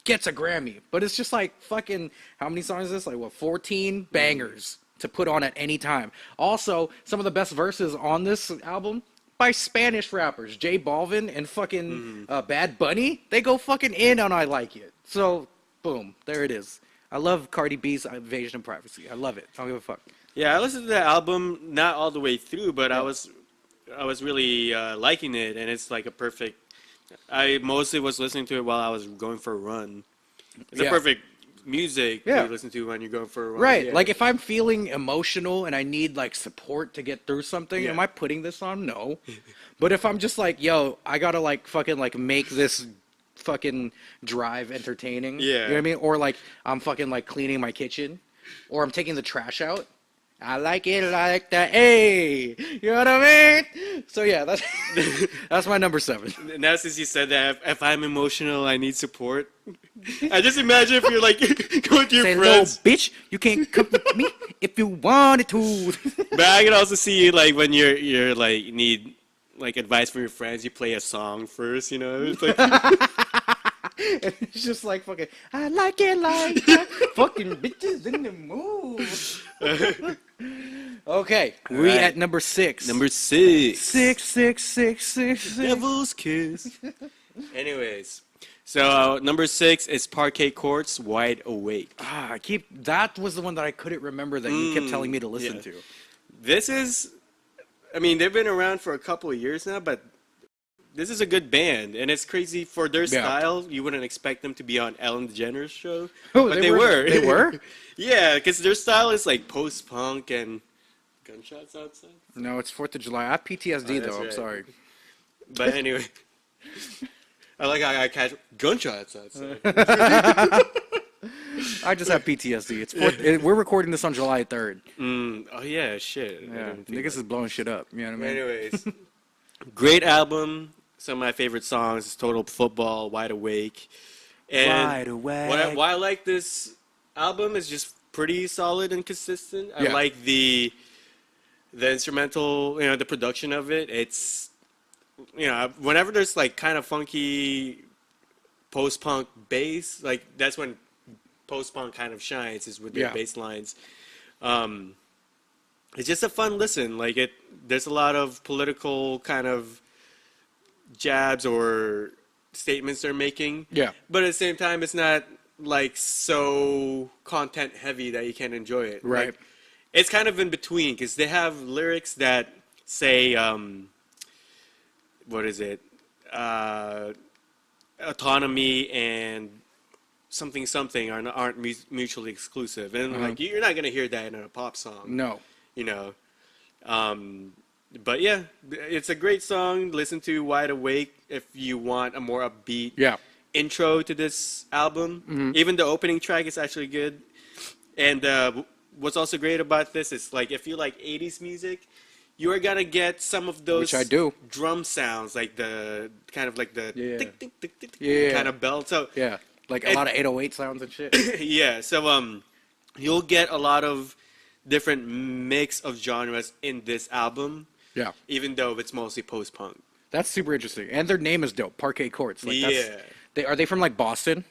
Gets a Grammy. But it's just like fucking, how many songs is this? Like, what, 14 bangers to put on at any time. Also, some of the best verses on this album by Spanish rappers, J Balvin and fucking Bad Bunny. They go fucking in on I Like It. So, boom, there it is. I love Cardi B's Invasion of Privacy. I love it. I don't give a fuck. Yeah, I listened to that album not all the way through, but I was really liking it, and it's like a perfect. I mostly was listening to it while I was going for a run. It's a perfect music to listen to when you're going for a run. Right. Yeah. Like, if I'm feeling emotional and I need, like, support to get through something, am I putting this on? No. But if I'm just like, yo, I gotta, like, fucking, like, make this fucking drive entertaining. Yeah. You know what I mean? Or, like, I'm fucking, like, cleaning my kitchen. Or I'm taking the trash out. I like it like that. Hey, you know what I mean? So yeah, that's my number 7. Now since you said that, if I'm emotional, I need support. I just imagine if you're like going to your Say, friends. little bitch, you can't come with me if you wanted to. But I can also see you like when you're like need like advice from your friends. You play a song first, you know. It's like. And it's just like fucking, I like it like that. Fucking bitches in the mood. Okay, we at number 6. Number 6. 6. Devil's Kiss. Anyways, so number 6 is Parquet Courts, Wide Awake. That was the one that I couldn't remember that you kept telling me to listen to. This is, I mean, they've been around for a couple of years now, but this is a good band, and it's crazy for their style. You wouldn't expect them to be on Ellen DeGeneres' show, but they were. They were? Yeah, because their style is like post-punk and gunshots outside. No, it's 4th of July. I have PTSD, though. Right. I'm sorry. But anyway, I like how I catch gunshots outside. I just have PTSD. It's 4th, we're recording this on July 3rd. Oh, yeah, shit. Yeah, niggas is blowing shit up. You know what I mean? Anyways, great album. Some of my favorite songs is Total Football, Wide Awake. And Wide Awake. Why I like this album is just pretty solid and consistent. I like the instrumental, you know, the production of it. It's, you know, whenever there's like kind of funky post-punk bass, like that's when post-punk kind of shines, is with their bass lines. It's just a fun listen. Like there's a lot of political kind of jabs or statements they're making. Yeah. But at the same time, it's not like so content heavy that you can't enjoy it. Right. Like, it's kind of in between because they have lyrics that say, what is it? Autonomy and something aren't mutually exclusive. And like you're not going to hear that in a pop song. No. You know. But yeah, it's a great song. Listen to Wide Awake if you want a more upbeat intro to this album. Even the opening track is actually good. And what's also great about this is like if you like 80s music, you are gonna get some of those which I do. drum sounds, like the kind of like the tick, tick, tick, tick, yeah. kind of bell. So yeah, like a lot of 808 sounds and shit. yeah, so you'll get a lot of different mix of genres in this album. Yeah, even though it's mostly post-punk. That's super interesting, and their name is dope. Parquet Courts. Like, are they from like Boston?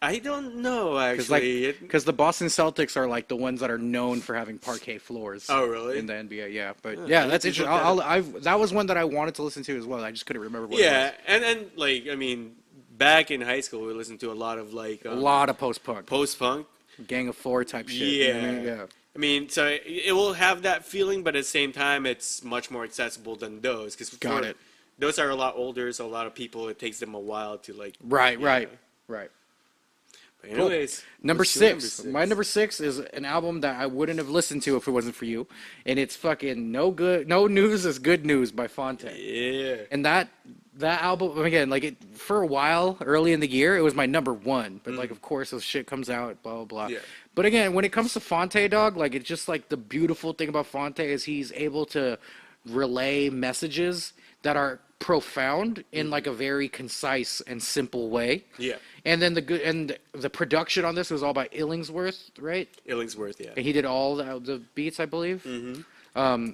I don't know actually. Because the Boston Celtics are like the ones that are known for having parquet floors. Oh really? In the NBA, yeah. But yeah, that's interesting. That was one that I wanted to listen to as well. I just couldn't remember what. Yeah, and like I mean, back in high school, we listened to a lot of like a lot of post-punk. Post-punk. Gang of Four type shit. Yeah. You know what I mean? Yeah. I mean, so it will have that feeling, but at the same time, it's much more accessible than those. Got it. Those are a lot older, so a lot of people, it takes them a while to like. Right. But anyways, number six. My number 6 is an album that I wouldn't have listened to if it wasn't for you, and it's fucking No News is Good News by Franc. Yeah. And that album again, like for a while early in the year, it was my number 1. But like, of course, this shit comes out, blah blah blah. Yeah. But again, when it comes to Franc, dog, like it's just like the beautiful thing about Franc is he's able to relay messages that are profound in like a very concise and simple way. Yeah. And then the production on this was all by Illingsworth, right? Illingsworth, yeah. And he did all the beats, I believe. Mm-hmm.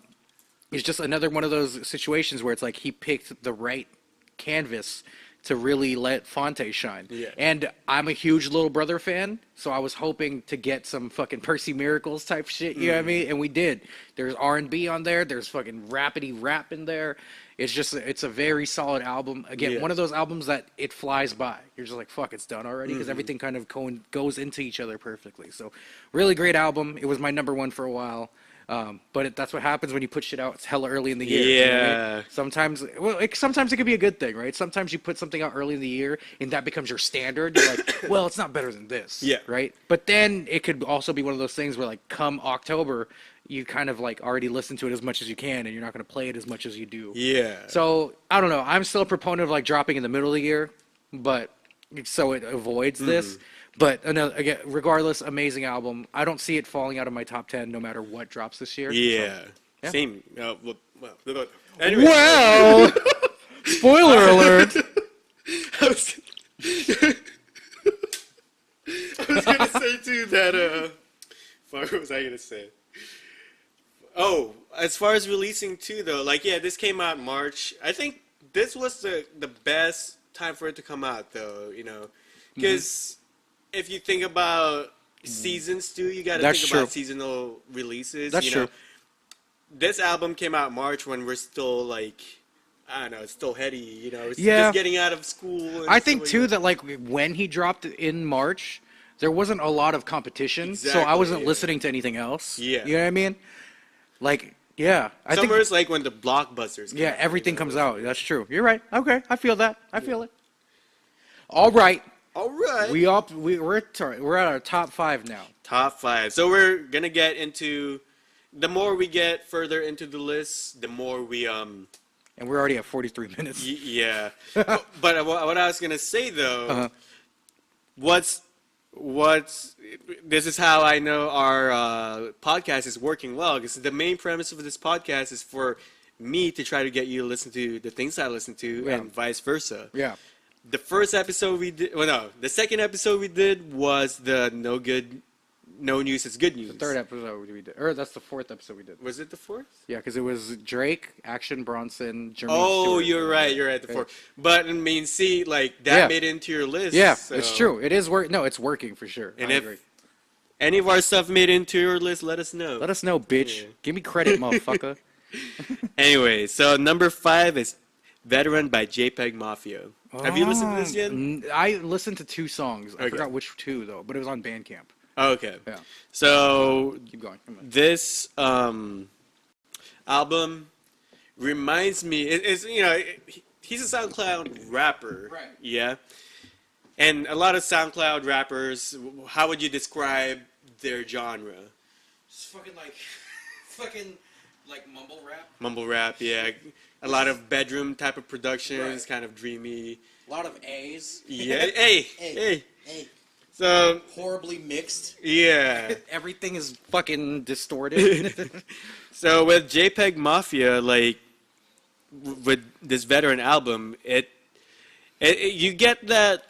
It's just another one of those situations where it's like he picked the right canvas to really let Franc shine. Yeah. And I'm a huge Little Brother fan, so I was hoping to get some fucking Percy Miracles type shit, you know what I mean? And we did. There's R&B on there, there's fucking rapidy rap in there. It's a very solid album. Again, one of those albums that it flies by. You're just like, fuck, it's done already, because everything kind of goes into each other perfectly. So, really great album. It was my number 1 for a while. But that's what happens when you put shit out. It's hella early in the year. Yeah. You know, right? Sometimes it could be a good thing, right? Sometimes you put something out early in the year and that becomes your standard. You're like, well, it's not better than this. Yeah. Right. But then it could also be one of those things where, like, come October, you kind of like already listen to it as much as you can, and you're not going to play it as much as you do. Yeah. So I don't know. I'm still a proponent of like dropping in the middle of the year, but so it avoids this. But again, regardless, amazing album. I don't see it falling out of my top 10 no matter what drops this year. Yeah. So, yeah. Same. Anyway. Well, spoiler alert. I was going to say too that. What was I going to say? Oh, as far as releasing too, though, like this came out in March. I think this was the best time for it to come out, though. You know, because. If you think about seasons too, you got to think about seasonal releases. That's true. This album came out in March when we're still like, I don't know, it's still heady. You know, it's just getting out of school. I think too that like when he dropped in March, there wasn't a lot of competition, so I wasn't listening to anything else. Yeah, you know what I mean? Like, yeah, I think summer's like when the blockbusters. Yeah, everything comes out. That's true. You're right. Okay, I feel that. I feel it. All right. All right. We're at our top 5 now. Top 5. So we're gonna get into. The more we get further into the list, the more we And we're already at 43 minutes. Yeah. But what I was gonna say though, what's this is how I know our podcast is working well, because the main premise of this podcast is for me to try to get you to listen to the things I listen to, and vice versa. Yeah. The first episode we did, the second episode we did was the No News is Good News. The third episode we did, or that's the 4th episode we did. Was it the 4th? Yeah, because it was Drake, Action Bronson, Jermaine Stewart. You're right, the 4th. But I mean, see, like that made it into your list. Yeah, so. It's true. It is No, it's working for sure. And if any of our stuff made it into your list, let us know. Let us know, bitch. Yeah. Give me credit, motherfucker. Anyway, so number 5 is Veteran by JPEG Mafia. Have you listened to this yet? I listened to 2 songs. I forgot which 2 though, but it was on Bandcamp. Oh, okay. Yeah. So keep going. This album reminds me. It's he's a SoundCloud rapper. Right. Yeah. And a lot of SoundCloud rappers. How would you describe their genre? It's fucking like mumble rap. Mumble rap, yeah. A lot of bedroom type of productions, kind of dreamy. A lot of A's. Yeah. Hey. So So horribly mixed. Yeah. Everything is fucking distorted. So with JPEG Mafia, like with this veteran album, it you get that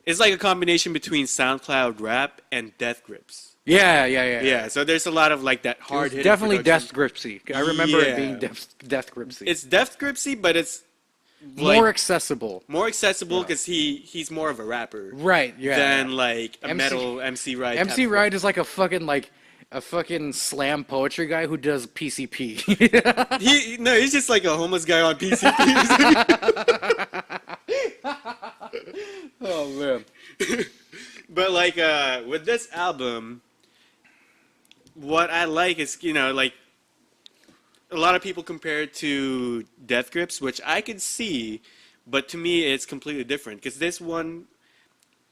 it's like a combination between SoundCloud rap and Death Grips. Yeah. So there's a lot of like that hard hitting. Definitely production. Death Gripsy. I remember it being Death Gripsy. It's Death Gripsy, but it's like, more accessible. More accessible because he's more of a rapper, right? Yeah. Than like a metal MC Ride. MC Ride is like a fucking slam poetry guy who does PCP. He's just like a homeless guy on PCP. Oh man. But like with this album, what I like is, like a lot of people compare it to Death Grips, which I could see, but to me it's completely different because this one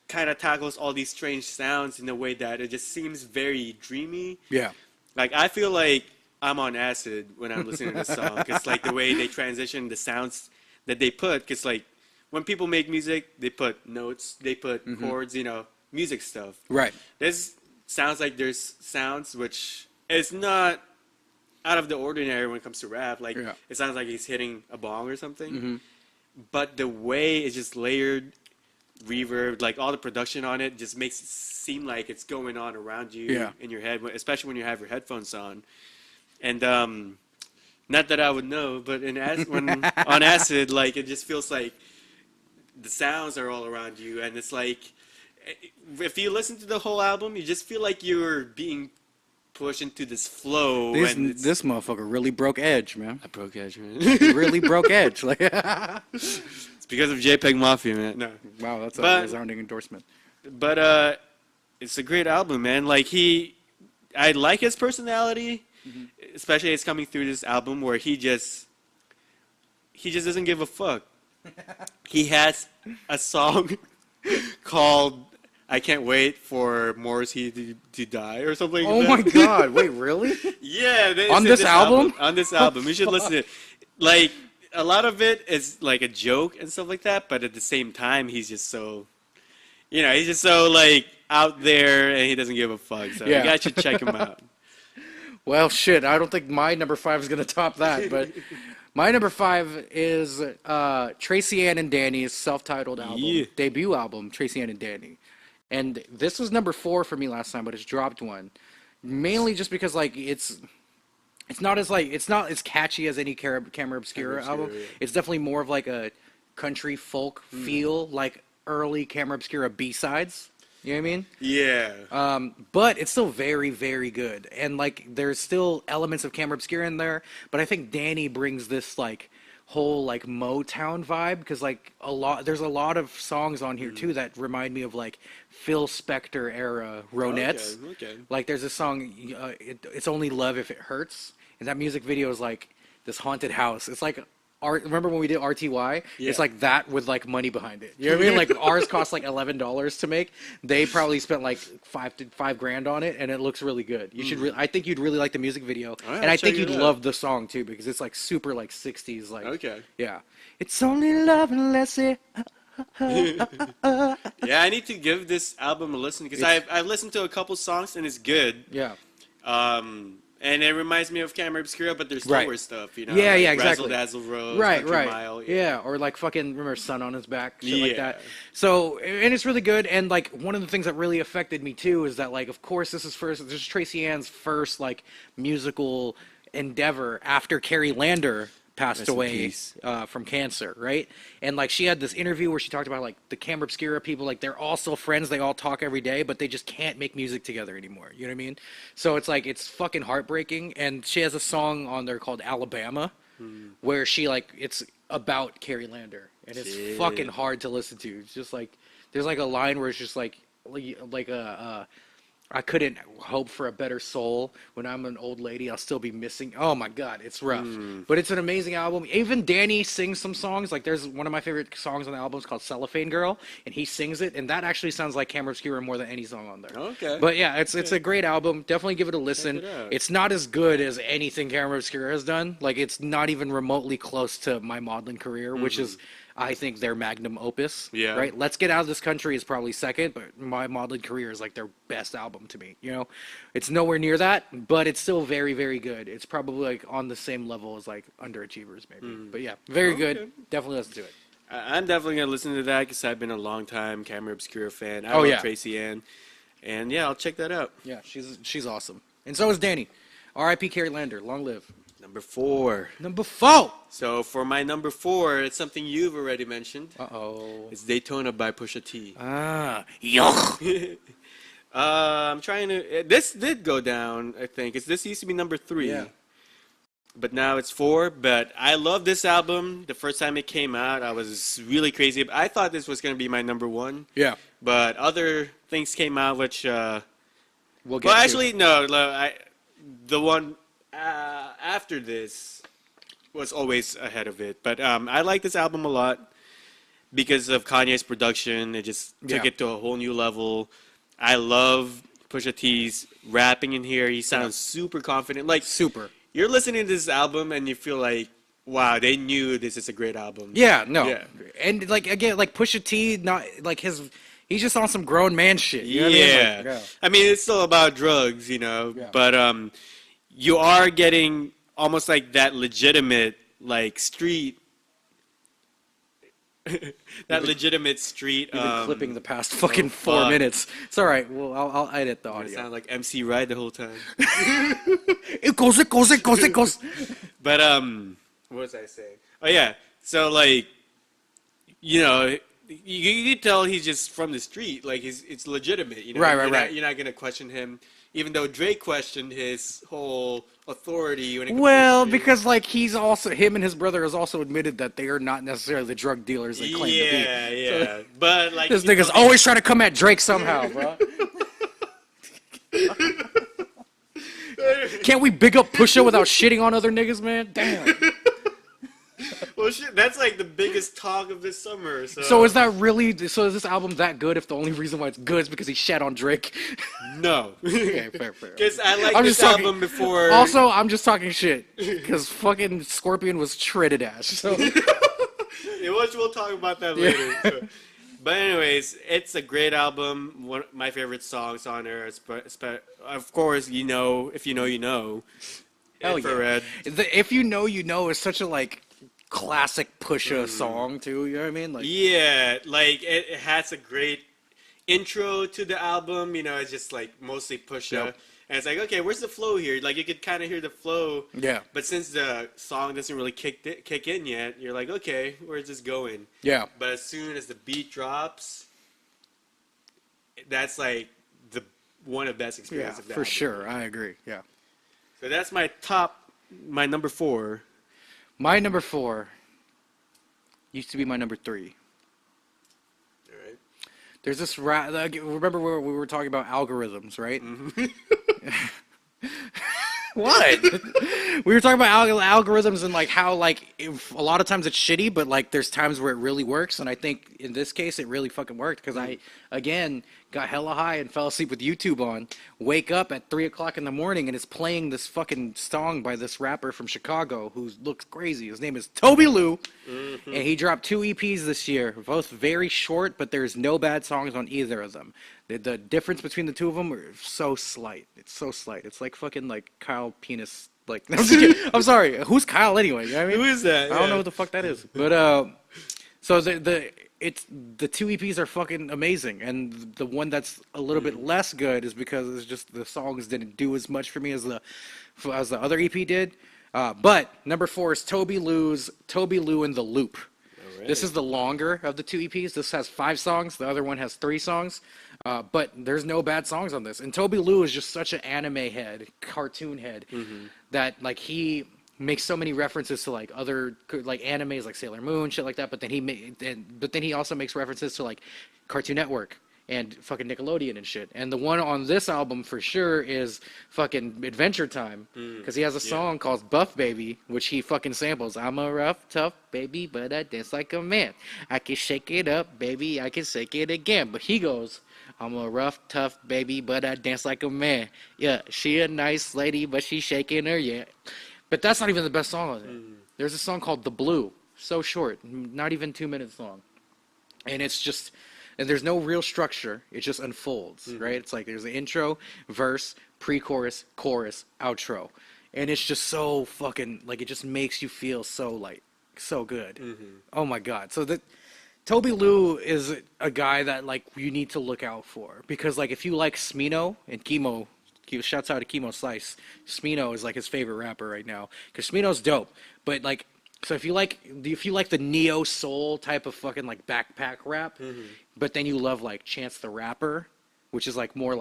kind of tackles all these strange sounds in a way that it just seems very dreamy. Yeah. Like I feel like I'm on acid when I'm listening to this song because like the way they transition the sounds that they put, because like when people make music, they put notes, they put chords, music stuff. Right. This sounds like there's sounds which is not out of the ordinary when it comes to rap. Like it sounds like he's hitting a bong or something. But the way it's just layered, reverb, like all the production on it just makes it seem like it's going on around you in your head, especially when you have your headphones on. And not that I would know, but when on acid, like it just feels like the sounds are all around you, and it's like if you listen to the whole album, you just feel like you're being pushed into this flow. This motherfucker really broke Edge, man. I broke Edge, man. Really broke Edge. Like it's because of JPEG Mafia, man. No. Wow, that's a resounding endorsement. But it's a great album, man. Like I like his personality, especially it's coming through this album where he just doesn't give a fuck. He has a song called I Can't Wait for Morrissey to Die or something. Oh my god, wait, really? Yeah. On this album? On this album. You should listen to it. Like, a lot of it is like a joke and stuff like that, but at the same time, he's just so, he's just so like out there and he doesn't give a fuck. So you guys should check him out. Well, shit, I don't think my number 5 is going to top that, but my number 5 is Tracy Ann and Danny's self-titled album, debut album, Tracy Ann and Danny. And this was number 4 for me last time, but it's dropped one. Mainly just because like it's not as catchy as any Camera Obscura album. Yeah. It's definitely more of like a country folk feel, like early Camera Obscura B-sides. You know what I mean? Yeah. But it's still very, very good. And, like, there's still elements of Camera Obscura in there. But I think Danny brings this, like, whole, like, Motown vibe. Because, like, there's a lot of songs on here, too, that remind me of, like, Phil Spector era Ronettes. Okay. Like, there's this song, It's Only Love If It Hurts. And that music video is, like, this haunted house. It's like... remember when we did RTY? Yeah. It's like that with like money behind it. You know what I mean? Like ours cost like $11 to make. They probably spent like $5,000 on it, and it looks really good. You should. I think you'd really like the music video, and I think you'd love the song too because it's like super like 60s. Like yeah. It's only love unless it. Yeah, I need to give this album a listen because I've listened to a couple songs and it's good. Yeah. And it reminds me of Camera Obscura, but there's slower stuff, Yeah, like exactly. Razzle Dazzle Rose, right. Mile. Yeah, or like fucking, remember Sun on His Back, shit like that. So, and it's really good, and like one of the things that really affected me too is that like, of course, this is Tracy Ann's first like musical endeavor after Carrie Lander passed away from cancer, right? And like she had this interview where she talked about like the Camera Obscura people, like they're all still friends, they all talk every day, but they just can't make music together anymore. You know what I mean? So it's like it's fucking heartbreaking. And she has a song on there called Alabama, where she like it's about Carrie Lander, and it's fucking hard to listen to. It's just like there's like a line where it's just like I couldn't hope for a better soul. When I'm an old lady, I'll still be missing. Oh my God, it's rough. But it's an amazing album. Even Danny sings some songs. Like there's one of my favorite songs on the album is called Cellophane Girl, and he sings it, and that actually sounds like Camera Obscura more than any song on there. Okay. But yeah, it's a great album. Definitely give it a listen. It's not as good as anything Camera Obscura has done. Like it's not even remotely close to my modeling career, which is I think their magnum opus. Yeah. Right. Let's Get Out of This Country is probably second, but My Modeling Career is like their best album to me. You know, it's nowhere near that, but it's still very, very good. It's probably like on the same level as like Underachievers, maybe. But yeah, very good. Definitely listen to it. I'm definitely gonna listen to that because I've been a long time Camera Obscura fan. I love Tracy Ann, and yeah, I'll check that out. Yeah, she's awesome, and so is Danny. R.I.P. Carrie Lander. Long live. Number 4. Number 4. So for my number 4, it's something you've already mentioned. Uh-oh. It's Daytona by Pusha T. Yuck. I'm trying to. This did go down, I think. This used to be number 3. Yeah. But now it's 4. But I love this album. The first time it came out, I was really crazy. I thought this was going to be my number 1. Yeah. But other things came out, which. We'll get well, to. actually, no. The one after this was always ahead of it. But I like this album a lot because of Kanye's production. It just took it to a whole new level. I love Pusha T's rapping in here. He sounds super confident. Like, super. You're listening to this album and you feel like, wow, they knew this is a great album. Yeah, no. Yeah. And like again, like Pusha T, not like he's just on some grown man shit. You know what Yeah. I mean? Like, I mean, it's still about drugs, you know. Yeah. But you are getting almost like that legitimate, like, street. That legitimate street. You've been clipping the past fucking 4 minutes. It's all right. Well, I'll edit the It audio. sound like MC Ride the whole time. It goes. But what was I saying? Oh yeah. So like, you know, you can tell he's just from the street. Like it's legitimate. You know, Right. You're not gonna question him, even though Drake questioned his whole authority when it comes Well, to because like him and his brother has also admitted that they are not necessarily the drug dealers they claim to be. Yeah. So, But like this nigga's always trying to come at Drake somehow, bro. Can't we big up Pusha without shitting on other niggas, man? Damn. Well, shit, that's like the biggest talk of this summer. So is that really? So is this album that good? If the only reason why it's good is because he shat on Drake? No. Okay, fair. Because I like this album before. Also, I'm just talking shit because fucking Scorpion was treaded ass. So. We'll talk about that later. So. But anyways, it's a great album. One of my favorite songs on there. Of course, you know, if you know, you know. Hell yeah. If you know, you know is such a like classic Pusha song too. You know what I mean? Like yeah, like it has a great intro to the album. You know, it's just like mostly Pusha. Yep. And it's like, okay, where's the flow here? Like, you could kind of hear the flow. Yeah. But since the song doesn't really kick in yet, you're like, okay, where's this going? Yeah. But as soon as the beat drops, that's like one of the best experiences of that for album. sure. I agree. Yeah. So that's my number 4. My number 4 used to be my number 3. All right. There's this remember where we were talking about algorithms, right? Mm-hmm. What? We were talking about algorithms and like how like a lot of times it's shitty, but like there's times where it really works, and I think in this case it really fucking worked because I again got hella high and fell asleep with YouTube on. Wake up at 3 o'clock in the morning and it's playing this fucking song by this rapper from Chicago who looks crazy. His name is Toby Lou, and he dropped 2 EPs this year, both very short, but there's no bad songs on either of them. The difference between the two of them are so slight. It's so slight. It's like fucking like Kyle Penis. Like I'm sorry. Who's Kyle anyway? You know what I mean? Who is that? I don't know what the fuck that is. But so the 2 EPs are fucking amazing, and the one that's a little bit less good is because it's just the songs didn't do as much for me as the other EP did. But number 4 is Toby Lou and the Loop. Right. This is the longer of the 2 EPs. This has 5 songs. The other one has 3 songs. But there's no bad songs on this. And Toby Lou is just such an anime head, cartoon head, that like he makes so many references to like other like animes like Sailor Moon, shit like that. But then he also makes references to like Cartoon Network and fucking Nickelodeon and shit. And the one on this album for sure is fucking Adventure Time, because he has a song called Buff Baby, which he fucking samples. I'm a rough, tough baby, but I dance like a man. I can shake it up, baby, I can shake it again. But he goes, I'm a rough, tough baby, but I dance like a man. Yeah, she a nice lady, but she shaking her, yeah. But that's not even the best song on it. There's a song called The Blue. So short, not even 2 minutes long. And it's just, and there's no real structure. It just unfolds, right? It's like there's an intro, verse, pre-chorus, chorus, outro. And it's just so fucking, like, it just makes you feel so, like, so good. Oh my God. So Toby Lou is a guy that, like, you need to look out for. Because, like, if you like Smino and Chemo, shouts out to Chemo Slice. Smino is, like, his favorite rapper right now. Because Smino's dope. But, like, so if you like the neo soul type of fucking like backpack rap, but then you love like Chance the Rapper, which is like more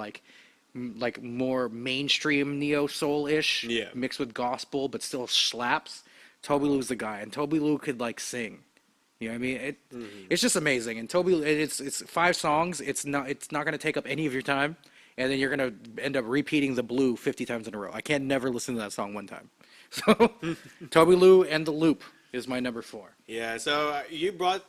more mainstream neo soul ish, mixed with gospel, but still slaps. Toby Lou's the guy, and Toby Lou could like sing. You know what I mean? It's just amazing. And it's 5 songs. It's not gonna take up any of your time, and then you're gonna end up repeating the Blue 50 times in a row. I can't never listen to that song one time. So, Toby Lou and The Loop is my number 4. Yeah, so you brought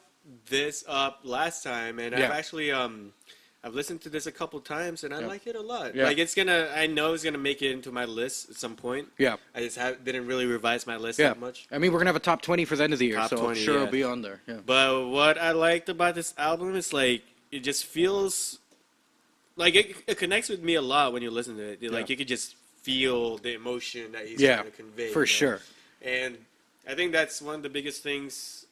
this up last time, and I've actually I've listened to this a couple times, and I like it a lot. Yeah. Like I know it's gonna make it into my list at some point. Yeah. I just didn't really revise my list that much. I mean, we're gonna have a top 20 for the end of the year, Top so 20, I'm sure yeah. it'll be on there. Yeah. But what I liked about this album is like it just feels like it connects with me a lot when you listen to it. Like you could just feel the emotion that he's trying to convey. For sure. And I think that's one of the biggest things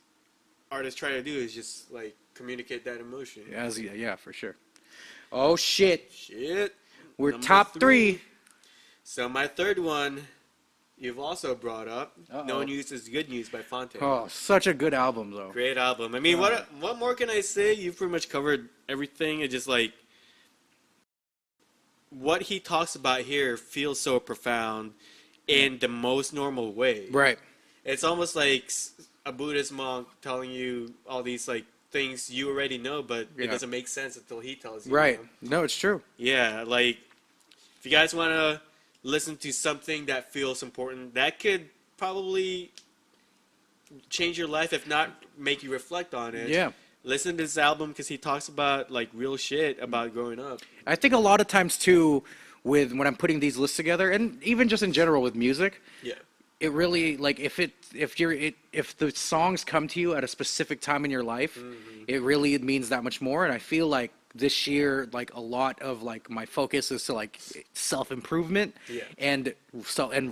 artists try to do is just like communicate that emotion. Yeah, for sure. Oh shit. We're Number top 3. So my third one, you've also brought up. Uh-oh. No News is Good News by Fonte. Oh, such a good album though. Great album. I mean, what more can I say? You've pretty much covered everything. It's just like what he talks about here feels so profound in the most normal way. Right. It's almost like a Buddhist monk telling you all these like things you already know, but it doesn't make sense until he tells you. Right. You know? No, it's true. Yeah, like if you guys want to listen to something that feels important, that could probably change your life, if not make you reflect on it. Yeah. Listen to this album because he talks about like real shit about growing up. I think a lot of times too, when I'm putting these lists together, and even just in general with music, it really like if the songs come to you at a specific time in your life, it really means that much more. And I feel like this year, like a lot of like my focus is to like self-improvement and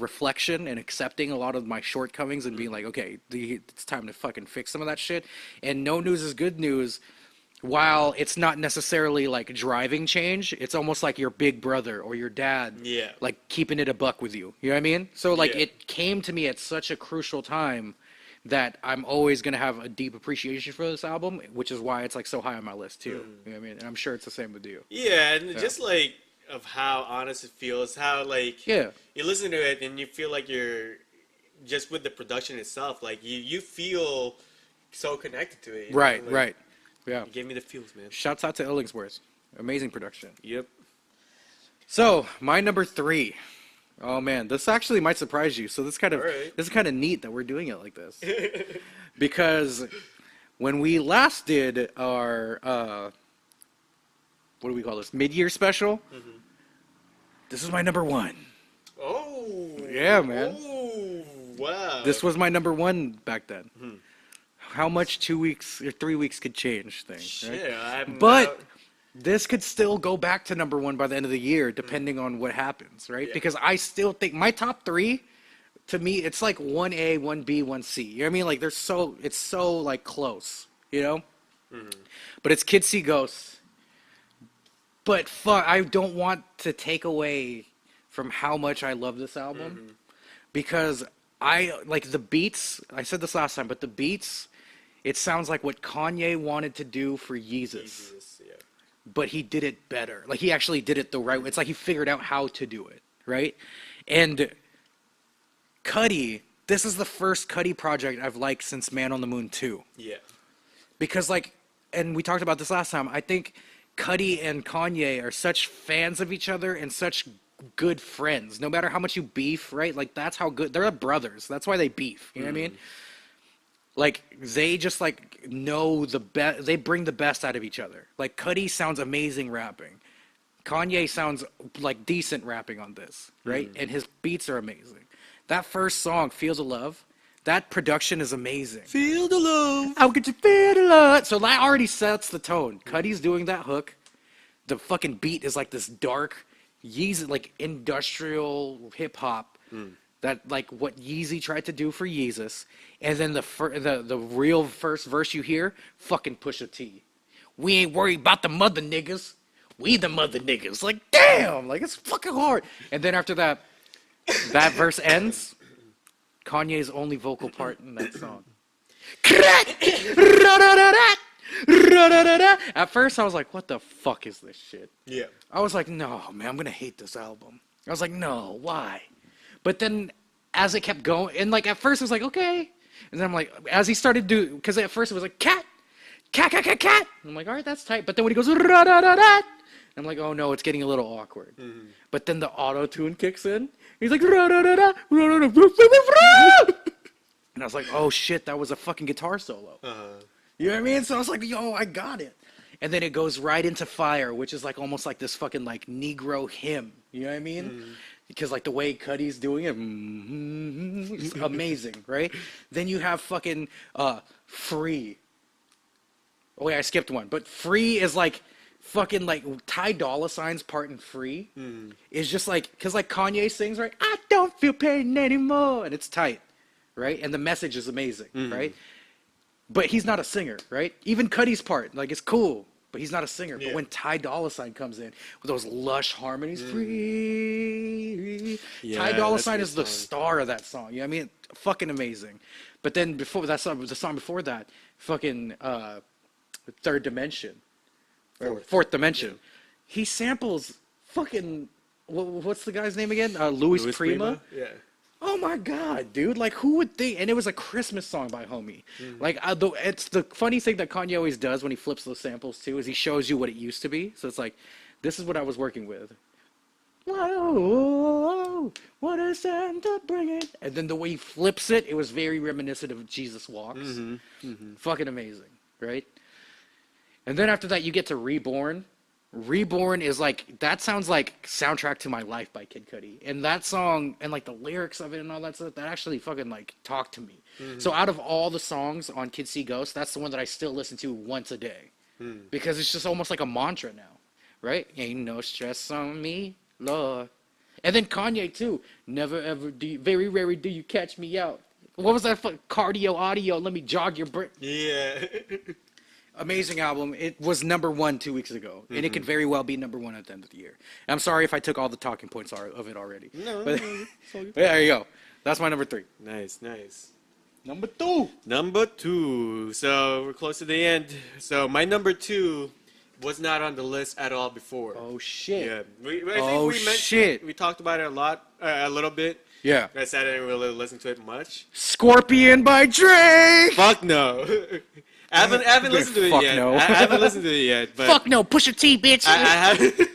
reflection and accepting a lot of my shortcomings and being like, okay, it's time to fucking fix some of that shit. And No News is Good News. While it's not necessarily like driving change, it's almost like your big brother or your dad, like keeping it a buck with you. You know what I mean? So like it came to me at such a crucial time that I'm always gonna have a deep appreciation for this album, which is why it's like so high on my list too. You know what I mean? And I'm sure it's the same with you. Yeah, and just like of how honest it feels, how like you listen to it and you feel like you're just with the production itself, like you feel so connected to it. Right, like, right. Yeah. It gave me the feels, man. Shouts out to Illingsworth. Amazing production. Yep. So, my number 3. Oh man, this actually might surprise you. So this is kind of neat that we're doing it like this. Because when we last did our what do we call this? Mid-year special? This is my number 1. Oh. Yeah, man. Oh, wow. This was my number 1 back then. How much 2 weeks or 3 weeks could change things, right? But this could still go back to number 1 by the end of the year, depending on what happens, right? Because I still think my top 3, to me, it's like 1A, 1B, 1C. You know what I mean? Like it's so like close, you know? But it's Kids See Ghosts. But fuck, I don't want to take away from how much I love this album, because I like the beats. I said this last time, but the beats, it sounds like what Kanye wanted to do for Yeezus. But he did it better. Like he actually did it the right way. It's like he figured out how to do it, right? And Cudi, this is the first Cudi project I've liked since Man on the Moon 2. Yeah. Because like, and we talked about this last time, I think Cudi and Kanye are such fans of each other and such good friends. No matter how much you beef, right? Like that's how good, they're brothers. That's why they beef. You know what I mean? Like they just like know the best. They bring the best out of each other. Like Cudi sounds amazing rapping. Kanye sounds like decent rapping on this, right? And his beats are amazing. That first song, Fields of Love, That production is amazing. Feel the love. How could you feel the love? So that already sets the tone. Cuddy's doing that hook. The fucking beat is like this dark, Yeezy, like industrial hip hop. That like what Yeezy tried to do for Yeezus. And then the real first verse you hear, fucking Pusha T. We ain't worried about the mother niggas. We the mother niggas. Like, damn, like it's fucking hard. And then after that verse ends. Kanye's only vocal part in that song. At first, I was like, what the fuck is this shit? Yeah. I was like, no, man, I'm going to hate this album. I was like, no, why? But then as it kept going, and like at first it was like, okay. And then I'm like, as he started to do, because at first it was like, cat. And I'm like, all right, that's tight. But then when he goes, I'm like, oh no, it's getting a little awkward. But then the auto-tune kicks in. He's like, and I was like, oh shit, that was a fucking guitar solo. You know what I mean? So I was like, yo, I got it. And then it goes right into Fire, which is like almost like this fucking like Negro hymn. You know what I mean? Because like the way Cuddy's doing it, it's amazing, right? Then you have fucking Free. Oh wait, I skipped one. But Free is like fucking like Ty Dolla $ign's part in Free is just like, because like Kanye sings, right? I don't feel pain anymore. And it's tight, right? And the message is amazing, right? But he's not a singer, right? Even Cuddy's part, like it's cool, but he's not a singer. But when Ty Dolla $ign comes in with those lush harmonies, Free, Ty Dolla $ign is the star of that song. You know what I mean? Fucking amazing. But then before that song, the song before that, fucking Third Dimension. Fourth Dimension. Yeah. He samples fucking what's the guy's name again? Louis Prima. Yeah. Oh my god, dude! Like who would think? And it was a Christmas song by Homie. Like it's the funny thing that Kanye always does when he flips those samples too is he shows you what it used to be. So it's like, this is what I was working with. Whoa, what is Santa bringing? And then the way he flips it, it was very reminiscent of Jesus Walks. Fucking amazing, right? And then after that, you get to Reborn. Reborn is like, that sounds like Soundtrack to My Life by Kid Cudi. And that song, and like the lyrics of it and all that stuff, that actually fucking like talked to me. So out of all the songs on Kids See Ghosts, that's the one that I still listen to once a day. Because it's just almost like a mantra now, right? Ain't no stress on me, Lord. And then Kanye too. Never ever do you, very rarely do you catch me out. What was that? Cardio audio, let me jog your brain. Yeah. Amazing album. It was #1 2 weeks ago, and it could very well be #1 at the end of the year. And I'm sorry if I took all the talking points of it already. No, but there you go. That's my #3. Nice. Number 2. So we're close to the end. So my #2 was not on the list at all before. Oh shit. Yeah. We talked about it a little bit. Yeah. I said I didn't really listen to it much. Scorpion by Drake. Fuck no. I haven't listened to it yet. No. I haven't listened to it yet. But fuck no, Pusha T, bitch. I haven't.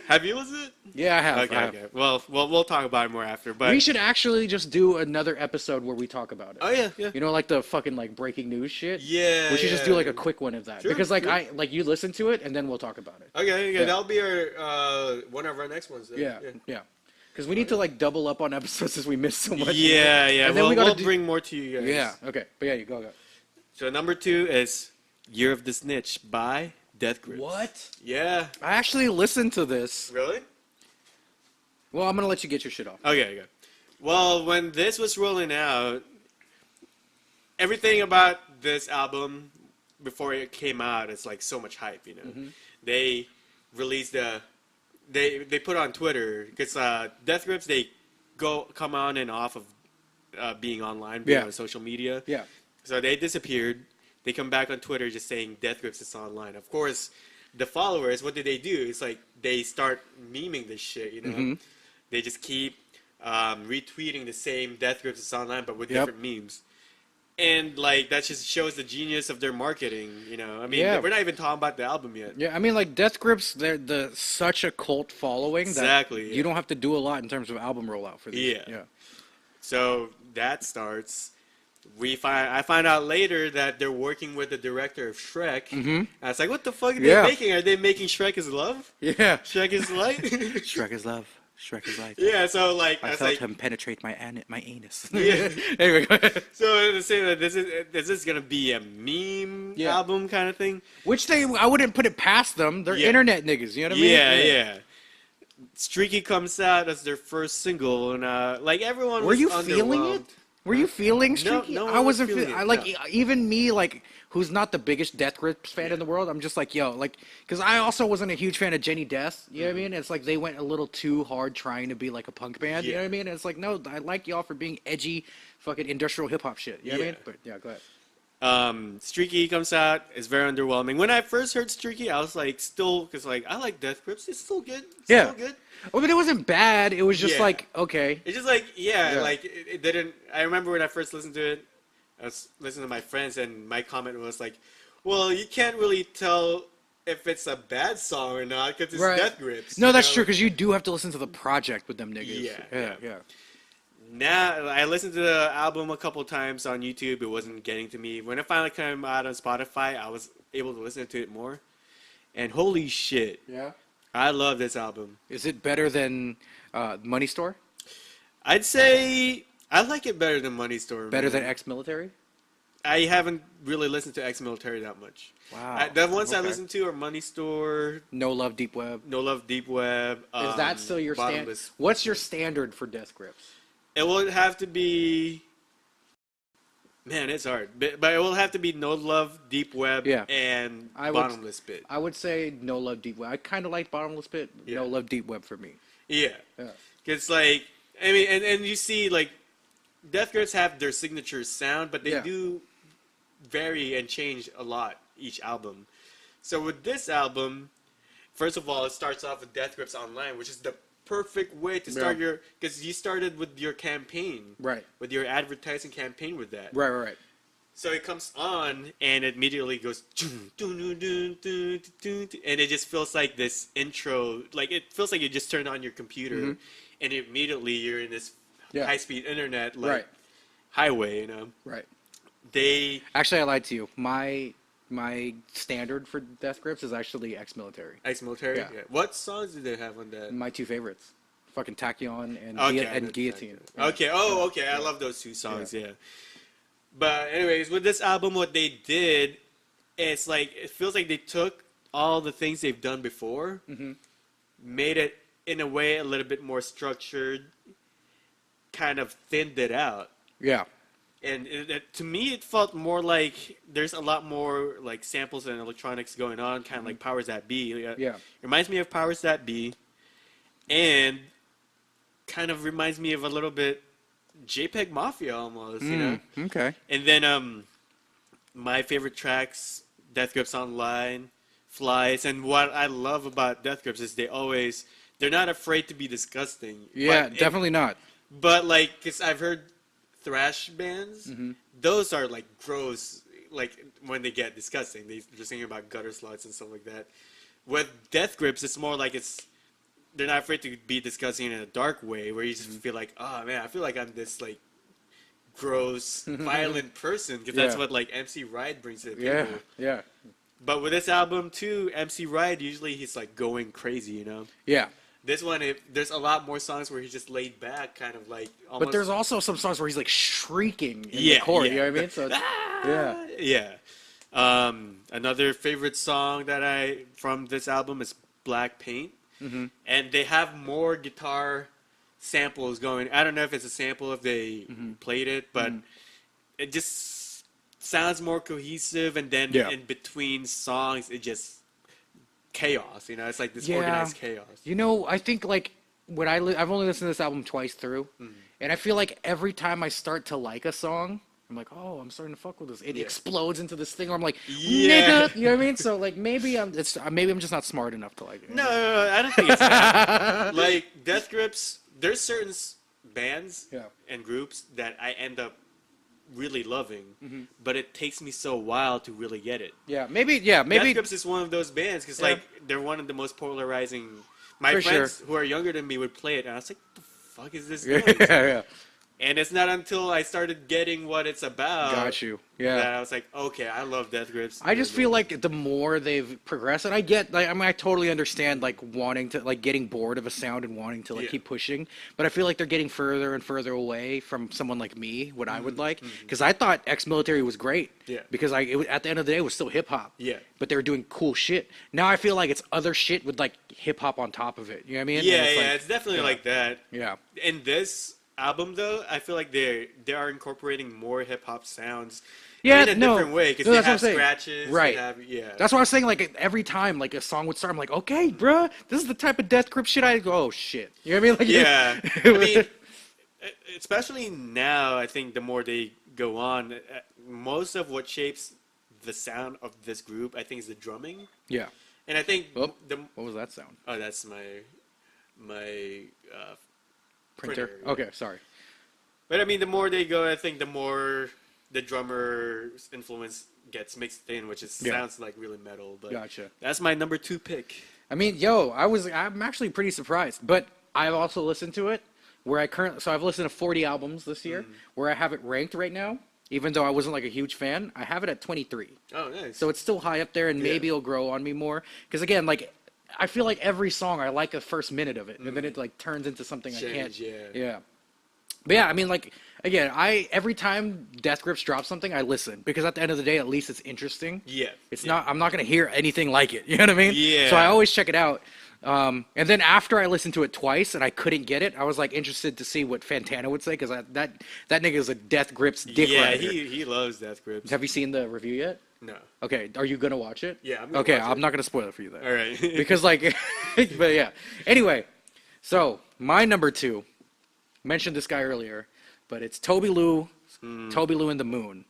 Have you listened to it? Yeah, I have. Okay. Well, we'll talk about it more after. But we should actually just do another episode where we talk about it. Oh yeah. You know, like the fucking like breaking news shit. Yeah. We should just do like a quick one of that because like you listen to it and then we'll talk about it. Okay. Yeah. That'll be our one of our next ones. Then. Yeah. Because we need to like double up on episodes since we missed so much. Yeah. And then we'll bring more to you guys. Yeah. Okay. But yeah, you go. So #2 is Year of the Snitch by Death Grips. What? Yeah. I actually listened to this. Really? Well, I'm going to let you get your shit off. Okay. Well, when this was rolling out, everything about this album before it came out is like so much hype, you know. They released they put on Twitter, because Death Grips, they come on and off of being online, being on social media. Yeah. So they disappeared. They come back on Twitter just saying Death Grips is online. Of course, the followers, what do? It's like they start memeing this shit, you know? They just keep retweeting the same Death Grips is online, but with different memes. And, like, that just shows the genius of their marketing, you know? I mean, we're not even talking about the album yet. Yeah, I mean, like, Death Grips, they're such a cult following that you don't have to do a lot in terms of album rollout for these. Yeah. So that starts. I find out later that they're working with the director of Shrek. And I was like, what the fuck are they making? Are they making Shrek is Love? Yeah. Shrek is Light? Shrek is Love. Shrek is like that. Yeah, so like I felt him penetrate my anus. Yeah. Anyway, go ahead. So to say that this is gonna be a meme album kind of thing, which I wouldn't put it past them. They're internet niggas. You know what I mean? Yeah. Streaky comes out as their first single, and like everyone was feeling it? Were you feeling Streaky? No, I wasn't feeling it. No. Even me, like, who's not the biggest Death Grips fan in the world, I'm just like, yo, like, because I also wasn't a huge fan of Jenny Death, you know what I mean? It's like they went a little too hard trying to be like a punk band, you know what I mean? And it's like, no, I like y'all for being edgy, fucking industrial hip-hop shit, you know what I mean? But, yeah, go ahead. Streaky comes out, it's very underwhelming. When I first heard Streaky, I was like, because like, I like Death Grips, it's still good. Still good. Oh, but it wasn't bad. It was just like, okay. It's just like, like, it didn't... I remember when I first listened to it, I was listening to my friends, and my comment was like, well, you can't really tell if it's a bad song or not, because it's Death Grips. No, that's true, because you do have to listen to the project with them niggas. Yeah. Now, I listened to the album a couple times on YouTube. It wasn't getting to me. When it finally came out on Spotify, I was able to listen to it more. And holy shit. Yeah? I love this album. Is it better than Money Store? I'd say I like it better than Money Store. Better than Ex-Military? I haven't really listened to Ex-Military that much. Wow. The ones I listen to are Money Store. No Love Deep Web. No Love Deep Web. Is that still your standard? What's your standard for Death Grips? It will have to be... Man, it's hard. But it will have to be No Love, Deep Web, and Bottomless Pit. I would say No Love, Deep Web. I kind of like Bottomless Pit. No Love, Deep Web for me. Yeah. Because, like, I mean, and you see, like, Death Grips have their signature sound, but they do vary and change a lot each album. So with this album, first of all, it starts off with Death Grips Online, which is the perfect way to start because you started with your campaign, with your advertising campaign with that, right. So it comes on and it immediately goes, and it just feels like this intro, like it feels like you just turn on your computer, and immediately you're in this high-speed internet highway, you know. Right. Actually, I lied to you. My standard for Death Grips is actually Ex-Military. Ex-Military? Yeah. What songs do they have on that? My two favorites. Fucking Tachyon and Guillotine. Okay. Oh, okay. I love those two songs, yeah. But anyways, with this album, what they did, it's like, it feels like they took all the things they've done before, made it, in a way, a little bit more structured, kind of thinned it out. Yeah. And to me, it felt more like there's a lot more like samples and electronics going on, kind of like Powers That Be. Yeah. Reminds me of Powers That Be, and kind of reminds me of a little bit JPEG Mafia almost, you know? Okay. And then my favorite tracks, Death Grips Online, Flies, and what I love about Death Grips is they're not afraid to be disgusting. Yeah, definitely not. But like, because I've heard thrash bands, those are like gross, like when they get disgusting. They're singing about gutter sluts and stuff like that. With Death Grips, it's more like they're not afraid to be disgusting in a dark way, where you just feel like, oh man, I feel like I'm this like gross, violent person, because that's what like MC Ride brings to the table. Yeah. But with this album too, MC Ride, usually he's like going crazy, you know? Yeah. This one, there's a lot more songs where he's just laid back, kind of like almost... But there's also some songs where he's like shrieking in the chorus, you know what I mean? So another favorite song from this album is Black Paint. And they have more guitar samples going. I don't know if it's a sample, if they played it, but it just sounds more cohesive, and then in between songs, it just... chaos, you know, it's like this organized chaos. You know, I think like when I've only listened to this album twice through, and I feel like every time I start to like a song, I'm like, oh, I'm starting to fuck with this. It explodes into this thing where I'm like, nigga, you know what I mean? So like maybe I'm just not smart enough to like it. No, I don't think it's that. Like Death Grips, there's certain bands and groups that I end up really loving, but it takes me so while to really get it. Maybe Death Grips is one of those bands because like they're one of the most polarizing. My friends who are younger than me would play it, and I was like, "What the fuck is this?" And it's not until I started getting what it's about. Got you. Yeah. That I was like, okay, I love Death Grips. I just feel like the more they've progressed, and I get, like, I mean, I totally understand, like, wanting to, like, getting bored of a sound and wanting to, like, keep pushing. But I feel like they're getting further and further away from someone like me, what I would like. Because I thought Ex-Military was great. Yeah. Because at the end of the day, it was still hip hop. Yeah. But they were doing cool shit. Now I feel like it's other shit with, like, hip hop on top of it. You know what I mean? Yeah, it's it's definitely like that. Yeah. In this album, though, I feel like they are incorporating more hip hop sounds. Yeah, in a different way, because they have scratches. Right. Yeah. That's what I was saying. Like, every time, like, a song would start, I'm like, okay, bruh, this is the type of Death Grip shit I go, oh, shit. You know what I mean? Like, yeah. I mean, especially now, I think the more they go on, most of what shapes the sound of this group, I think, is the drumming. Yeah. And I think what was that sound? Oh, that's my printer. Yeah. Okay, sorry. But I mean, the more they go, I think the more the drummer's influence gets mixed in, which sounds like really metal. But gotcha. That's my number 2 pick. I mean, I'm actually pretty surprised, but I've also listened to it so I've listened to 40 albums this year, where I have it ranked right now. Even though I wasn't like a huge fan, I have it at 23. Oh, nice. So it's still high up there, and maybe it'll grow on me more. Because again, like, I feel like every song I like the first minute of it, and then it like turns into something I can't. Yeah. But yeah, I mean, like, again, every time Death Grips drops something, I listen, because at the end of the day, at least it's interesting. Yeah. I'm not gonna hear anything like it. You know what I mean? Yeah. So I always check it out. And then after I listened to it twice and I couldn't get it, I was like interested to see what Fantana would say, because that nigga is a Death Grips dick rider. Yeah, he loves Death Grips. Have you seen the review yet? No. Okay, are you gonna watch it? Yeah, I'm not gonna spoil it for you then. All right. Because like, but yeah. Anyway, so my number 2, mentioned this guy earlier, but it's Toby Lou and the Moon.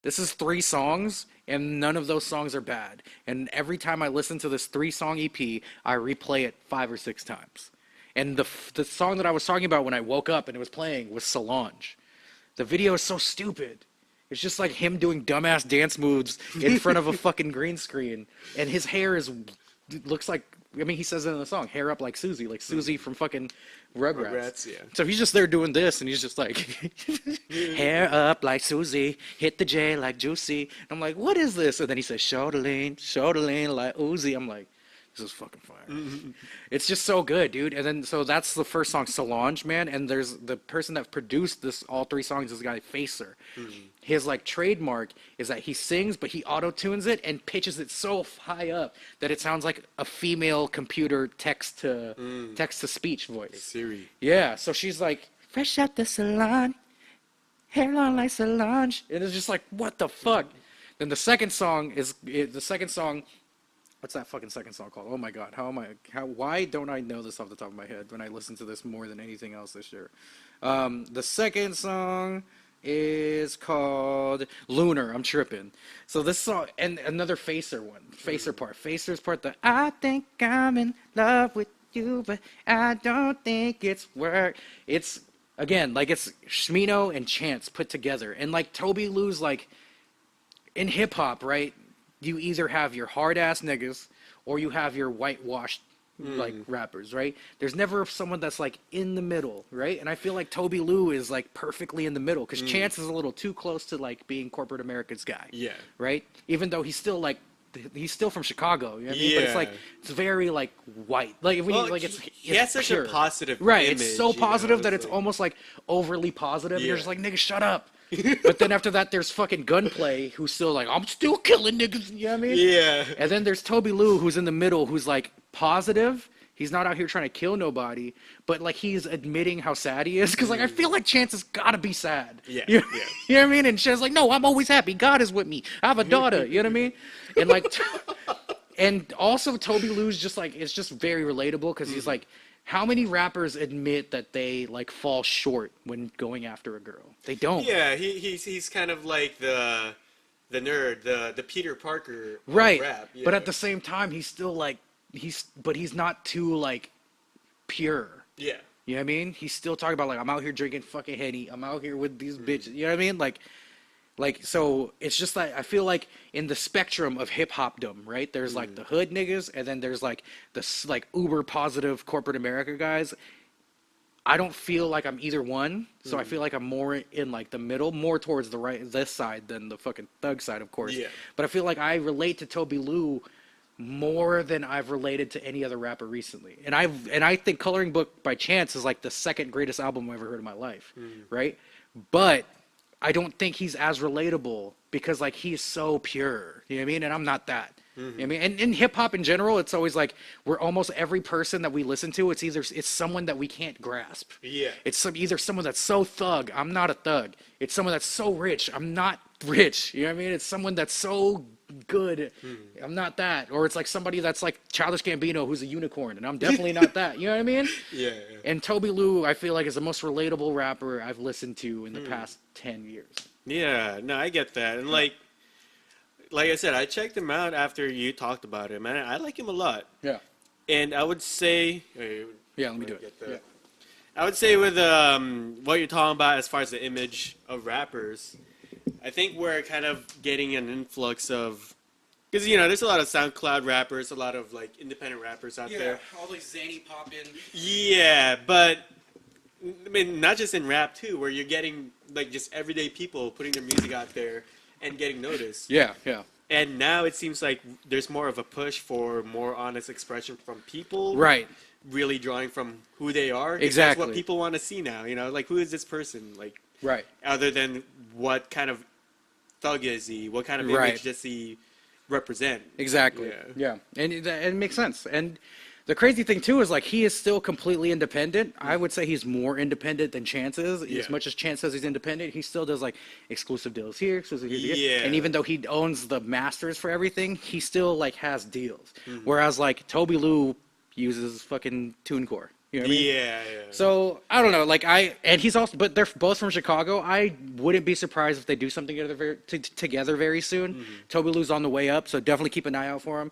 This is 3 songs, and none of those songs are bad. And every time I listen to this 3-song EP, I replay it 5 or 6 times. And the song that I was talking about when I woke up and it was playing was Solange. The video is so stupid. It's just like him doing dumbass dance moves in front of a fucking green screen. And his hair looks like, I mean, he says it in the song, hair up like Susie from fucking Rugrats. Yeah. So he's just there doing this, and he's just like, hair up like Susie, hit the J like Juicy. And I'm like, what is this? And then he says, shoulder-lean like Uzi. I'm like, this is fucking fire. It's just so good, dude. And then, so that's the first song, Solange, man. And there's the person that produced all 3 songs is a guy, Facer. His, like, trademark is that he sings, but he auto-tunes it and pitches it so high up that it sounds like a female computer text-to-speech voice. Like Siri. Yeah, so she's like, fresh out the salon, hair long like Solange. And it's just like, what the fuck? Then the second song, what's that fucking second song called? Oh my god, why don't I know this off the top of my head when I listen to this more than anything else this year? The second song is called Lunar. I'm tripping. So this song, and another Facer's part, the I think I'm in love with you, but I don't think it's work. It's, again, like, it's Shmino and Chance put together. And like Toby Lou's, like, in hip hop, right? You either have your hard ass niggas or you have your whitewashed like rappers, right? There's never someone that's like in the middle, right? And I feel like Toby Lou is like perfectly in the middle, because Chance is a little too close to like being corporate America's guy. Yeah. Right? Even though he's still from Chicago, you know what I mean? But it's like, it's very like white. Like, he has such a positive right, image, it's so positive that it's like, almost like overly positive. Yeah. You're just like, nigga, shut up. But then after that, there's fucking Gunplay, who's still like, I'm still killing niggas, you know what I mean? Yeah. And then there's Toby Lou, who's in the middle, who's like positive. He's not out here trying to kill nobody, but like he's admitting how sad he is. Because like I feel like Chance has got to be sad. Yeah. You know what I mean? And Chance's like, no, I'm always happy. God is with me. I have a daughter. You know what I mean? And like, and also Toby Lou's just like, it's just very relatable, because he's like, how many rappers admit that they like fall short when going after a girl? They don't. Yeah, he's kind of like the nerd, the Peter Parker of right. rap. Yeah. But at the same time, he's still like, he's not too like pure. Yeah. You know what I mean? He's still talking about like, I'm out here drinking fucking Henny. I'm out here with these bitches. You know what I mean? Like, so it's just like, I feel like in the spectrum of hip hopdom, right? There's like the hood niggas, and then there's like the like uber positive corporate America guys. I don't feel like I'm either one, so I feel like I'm more in like the middle, more towards the right, this side than the fucking thug side, of course. Yeah. But I feel like I relate to Toby Lou more than I've related to any other rapper recently. And I think Coloring Book by Chance is like the second greatest album I've ever heard in my life, right? But I don't think he's as relatable because like he's so pure, you know what I mean? And I'm not that. You know what I mean? And in hip hop in general, it's always like we're almost every person that we listen to, it's someone that we can't grasp. Yeah. It's either someone that's so thug, I'm not a thug. It's someone that's so rich, I'm not rich. You know what I mean? It's someone that's so good, I'm not that. Or it's like somebody that's like Childish Gambino who's a unicorn, and I'm definitely not that. You know what I mean? Yeah. And Toby Lou, I feel like, is the most relatable rapper I've listened to in the past 10 years. Yeah, no, I get that. And like I said, I checked him out after you talked about him, and I like him a lot. Yeah. And I would say, Let me do it. Yeah. I would say with what you're talking about as far as the image of rappers, I think we're kind of getting an influx of, because there's a lot of SoundCloud rappers, a lot of like independent rappers out there. All these zany pop-in. Yeah, but I mean, not just in rap too, where you're getting like just everyday people putting their music out there and getting noticed. Yeah. And now it seems like there's more of a push for more honest expression from people. Right. Really drawing from who they are. Exactly. That's what people want to see now. Like who is this person? Like, Right. Other than what kind of thug is he? What kind of image does he represent? Exactly. Yeah. And it makes sense. And the crazy thing too is like he is still completely independent. I would say he's more independent than Chance is. As much as Chance says he's independent, he still does like exclusive deals here, exclusive here. Yeah. And even though he owns the masters for everything, he still like has deals. Whereas like Toby Lou uses fucking TuneCore. You know what I mean? Yeah. So I don't know, and he's also, but they're both from Chicago. I wouldn't be surprised if they do something together very soon. Toby Lou's on the way up, so definitely keep an eye out for him.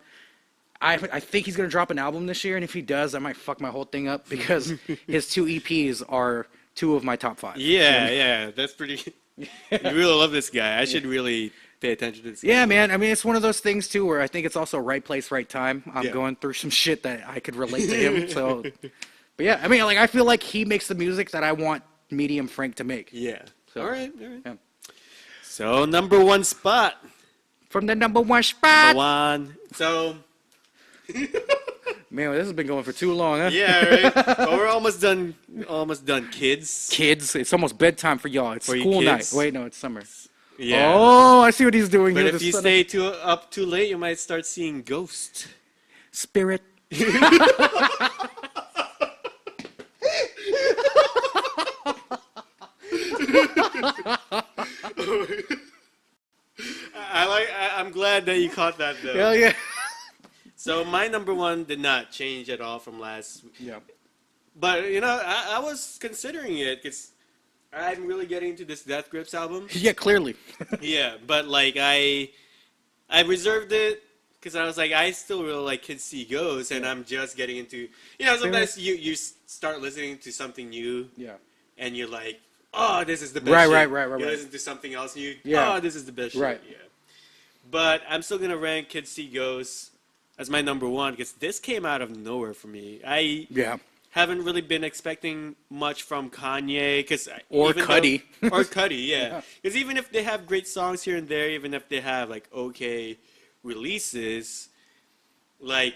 I think he's gonna drop an album this year, and if he does, I might fuck my whole thing up because his 2 EPs are 2 of my top 5. Yeah, that's pretty. You really love this guy. I should really pay attention to this guy. Yeah, man. I mean, it's one of those things too where I think it's also right place, right time. I'm going through some shit that I could relate to him. So, but yeah, I mean, like I feel like he makes the music that I want Medium Frank to make. Yeah. So, all right. Yeah. So number 1 spot. From the number 1 spot. Number 1. So. Man, this has been going for too long, huh? Yeah, right. But we're almost done. Kids. It's almost bedtime for y'all. It's school night. Wait, no, it's summer. Yeah. Oh, I see what he's doing but here. If you stay up too late, you might start seeing ghosts. Spirit. I'm glad that you caught that though. Hell yeah. So my number 1 did not change at all from last. Yeah. But I was considering it because I'm really getting into this Death Grips album. Yeah, clearly. Yeah, but like I reserved it because I was like I still really like Kids See Ghosts, and I'm just getting into sometimes you start listening to something new. Yeah. And you're like, oh, this is the best. Right. You listen to something else, and yeah. Oh, this is the best. Right. Shit. Yeah. But I'm still gonna rank Kids See Ghosts as my number 1 because this came out of nowhere for me. I haven't really been expecting much from Kanye or Cudi. Yeah. Because even if they have great songs here and there, even if they have like okay releases, like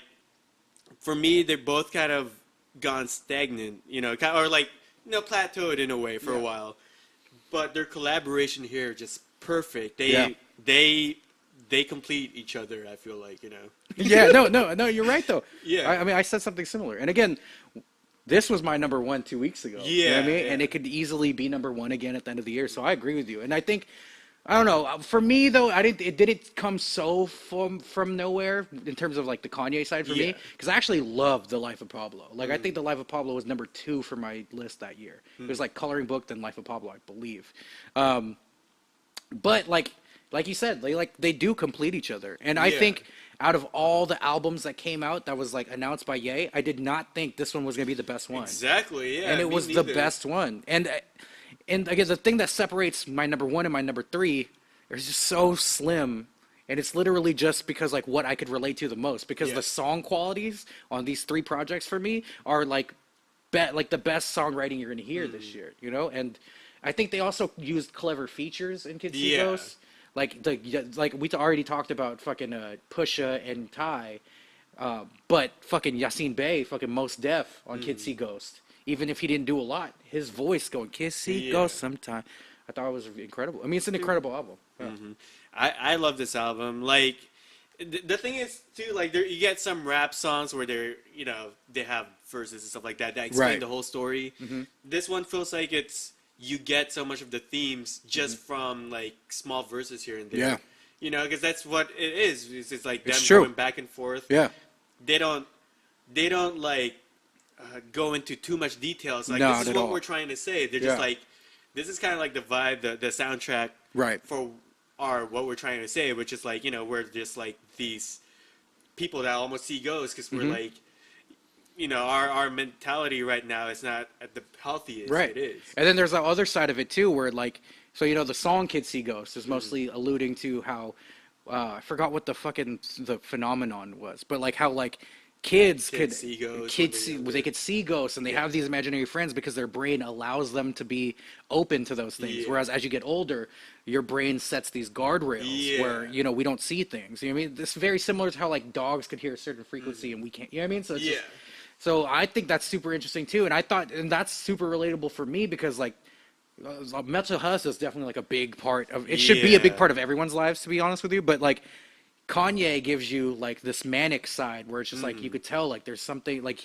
for me they're both kind of gone stagnant, or like plateaued in a way for a while. But their collaboration here just perfect. They complete each other, I feel like, Yeah, no, you're right though. Yeah. I mean, I said something similar. And again, this was my number 1 2 weeks ago. Yeah. You know what I mean? Yeah. And it could easily be number 1 again at the end of the year. So I agree with you. And I think, I don't know, for me though, it didn't come so from nowhere in terms of like the Kanye side for me. Because I actually loved The Life of Pablo. Like I think The Life of Pablo was number 2 for my list that year. It was like Coloring Book, then Life of Pablo, I believe. But like you said, they do complete each other. And I think out of all the albums that came out that was like announced by Ye, I did not think this one was going to be the best one. Exactly, yeah. And it was the best one. And again, the thing that separates my number 1 and my number 3 is just so slim. And it's literally just because like what I could relate to the most. Because the song qualities on these 3 projects for me are like the best songwriting you're gonna hear this year, you know. And I think they also used clever features in Kids See Ghosts, like we already talked about fucking Pusha and Ty, but fucking Yasin Bey, fucking Mos Def on Kids See Ghost. Even if he didn't do a lot, his voice going Kids See Ghost sometime, I thought it was incredible. I mean, it's an incredible album. Yeah. I love this album. Like, the thing is too, like you get some rap songs where they're, you know, they have verses and stuff like that explain the whole story. This one feels like you get so much of the themes just from like small verses here and there. Yeah. You know, because that's what it is. It's like them going back and forth. Yeah. They don't like go into too much details. Like, no, this is what we're trying to say. They're just like, this is kind of like the vibe, the soundtrack for what we're trying to say, which is like, you know, we're just like these people that almost see ghosts because we're like, you know, our mentality right now is not at the healthiest it is. And then there's the other side of it too, where like, so you know, the song "Kids See Ghosts" is mostly alluding to how I forgot what the phenomenon was, but like how like kids could see ghosts, they could see ghosts, and they have these imaginary friends because their brain allows them to be open to those things. Whereas as you get older, your brain sets these guardrails where, you know, we don't see things. You know what I mean? This is very similar to how like dogs could hear a certain frequency and we can't. You know what I mean? So it's just, so I think that's super interesting too, and that's super relatable for me because like mental health is definitely like a big part of it. Should be a big part of everyone's lives, to be honest with you. But like Kanye gives you like this manic side where it's just like you could tell like there's something like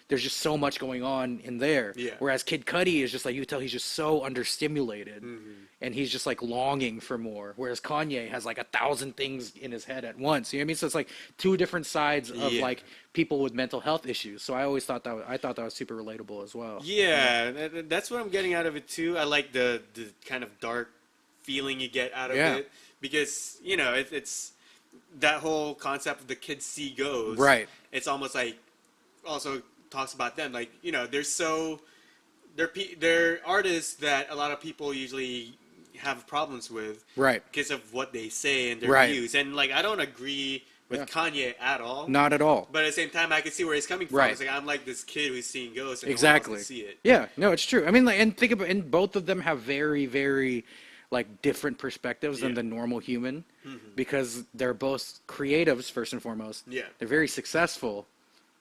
there's just so much going on in there. Whereas Kid Cudi is just like, you could tell he's just so understimulated and he's just like longing for more. Whereas Kanye has like 1,000 things in his head at once. You know what I mean? So it's like two different sides of like people with mental health issues. So I always thought that was super relatable as well. Yeah, that's what I'm getting out of it too. I like the kind of dark feeling you get out of it because, you know, it's that whole concept of the Kids See Ghosts. Right. It's almost like also talks about them, like, you know, they're artists that a lot of people usually have problems with, because of what they say and their views. And like, I don't agree with Kanye at all. Not at all. But at the same time, I can see where he's coming from. It's like, I'm like this kid who's seeing ghosts and exactly. no one else can see it. Yeah, no, it's true. I mean, like, and think about, and both of them have very, very like different perspectives than the normal human, because they're both creatives first and foremost. They're very successful,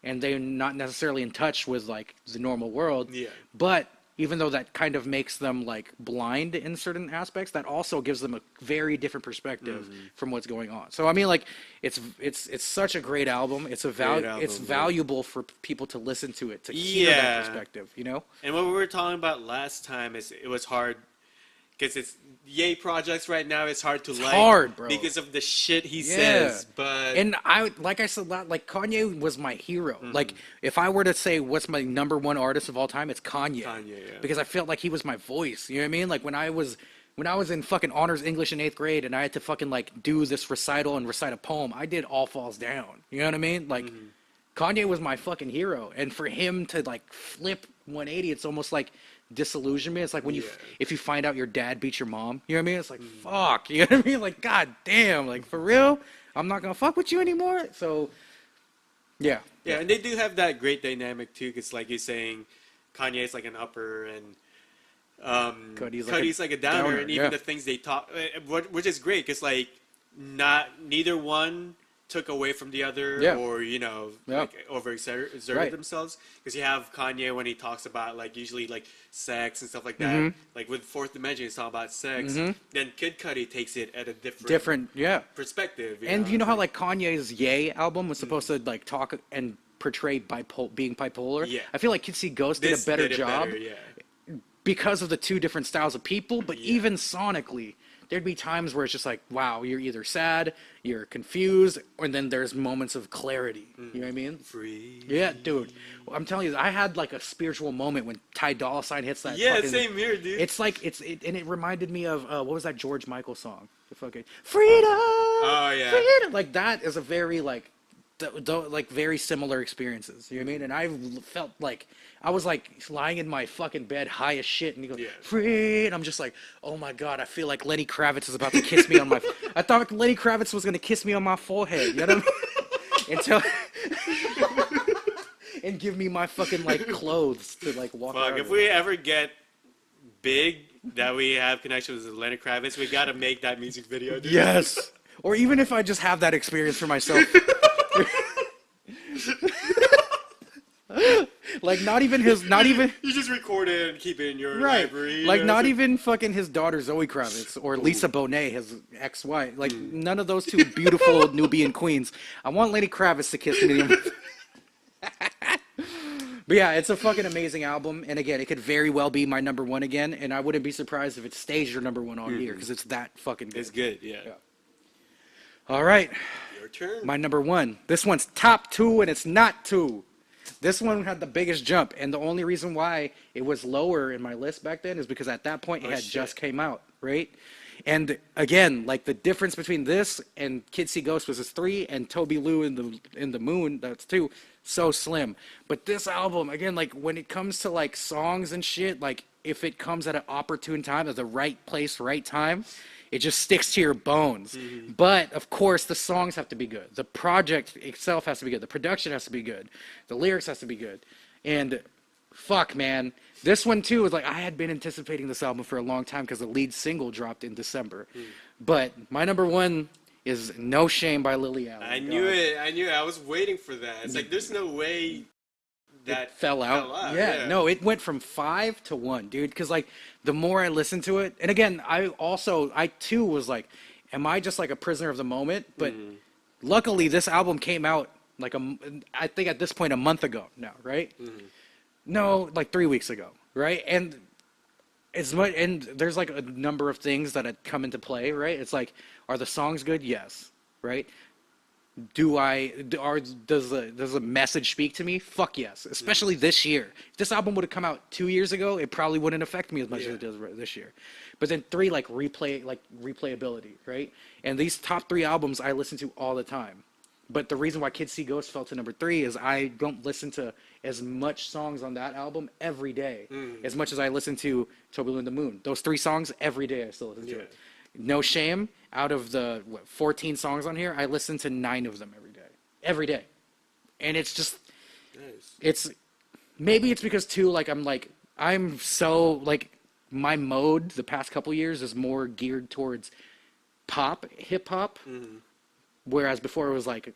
and they're not necessarily in touch with like the normal world. But even though that kind of makes them like blind in certain aspects, that also gives them a very different perspective from what's going on. So I mean, like, it's such a great album. It's valuable for people to listen to it, to hear that perspective, you know. And what we were talking about last time is it was hard because it's Ye projects right now. It's hard to like, hard, bro, because of the shit he says. But like I said, like Kanye was my hero. Like, if I were to say what's my number one artist of all time, it's Kanye. Because I felt like he was my voice. You know what I mean? Like when I was in fucking honors English in 8th grade and I had to fucking like do this recital and recite a poem, I did All Falls Down. You know what I mean? Like Kanye was my fucking hero, and for him to like flip 180, it's almost like disillusionment. It's like when if you find out your dad beat your mom, you know what I mean? It's like, fuck, you know what I mean? Like, god damn, like, for real, I'm not gonna fuck with you anymore. So yeah, and they do have that great dynamic too, because like you're saying, Kanye's like an upper and Cudi's like a downer, and even the things they talk, which is great, because like neither one took away from the other, or, you know, like overexerted themselves. Because you have Kanye when he talks about like usually like sex and stuff like that. Like with Fourth Dimension, he's talking about sex. Then Kid Cudi takes it at a different perspective. You know how like Kanye's Ye album was supposed to like talk and portray being bipolar. I feel like Kids See Ghosts did a better job because of the two different styles of people. But even sonically, there'd be times where it's just like, wow, you're either sad, you're confused, and then there's moments of clarity. You know what I mean? Free. Yeah, dude. I'm telling you, I had like a spiritual moment when Ty Dolla $ign hits that. Yeah, same here, dude. It's like and it reminded me of what was that George Michael song? The fucking Freedom. Oh yeah. Freedom. Like that is a very like very similar experiences. You know what I mean? And I felt like I was like lying in my fucking bed high as shit, and he goes, free, and I'm just like, oh my god, I feel like Lenny Kravitz is about to kiss me on my I thought Lenny Kravitz was gonna kiss me on my forehead, you know what I mean? and give me my fucking like clothes to like walk around. Fuck, if we ever get big that we have connections with Lenny Kravitz, we gotta make that music video, dude. Yes. Or even if I just have that experience for myself. Like not even you just record it and keep it in your library. Like not even fucking his daughter Zoe Kravitz or Lisa Bonet, his ex-wife. Like none of those two beautiful Nubian queens. I want Lenny Kravitz to kiss me. But yeah, it's a fucking amazing album, and again, it could very well be my number one again, and I wouldn't be surprised if it stays your number one all year because it's that fucking good. It's good, yeah. All right, your turn. My number one. This one's top two, and it's not two. This one had the biggest jump, and the only reason why it was lower in my list back then is because at that point it had just came out, right? And again, like the difference between this and Kids See Ghosts was 3, and Toby Lou in the Moon, that's 2. So slim. But this album, again, like when it comes to like songs and shit, like if it comes at an opportune time, at the right place, right time, it just sticks to your bones. But of course, the songs have to be good. The project itself has to be good. The production has to be good. The lyrics has to be good. And fuck, man, this one too is like I had been anticipating this album for a long time because the lead single dropped in December. But my number one is No Shame by Lily Allen. I knew it. I was waiting for that. It's like there's no way that it fell out. Yeah, no, it went from 5 to 1, dude. Because like the more I listened to it, and again, I too was like, am I just like a prisoner of the moment? But luckily, this album came out like I think at this point a month ago now, right? No, like 3 weeks ago, right? And there's like a number of things that had come into play, right? It's like, are the songs good? Yes, right? Does the message speak to me? Fuck yes, especially this year. If this album would have come out 2 years ago, it probably wouldn't affect me as much as it does this year. But then 3, like replayability, right? And these top 3 albums I listen to all the time. But the reason why Kids See Ghosts fell to number 3 is I don't listen to as much songs on that album every day as much as I listen to Toby Lou and the Moon. Those 3 songs, every day I still listen to it. No Shame, out of the 14 songs on here, I listen to 9 of them every day. Every day. And it's just, maybe it's because too, like I'm so, like, my mode the past couple years is more geared towards hip hop. Whereas before it was like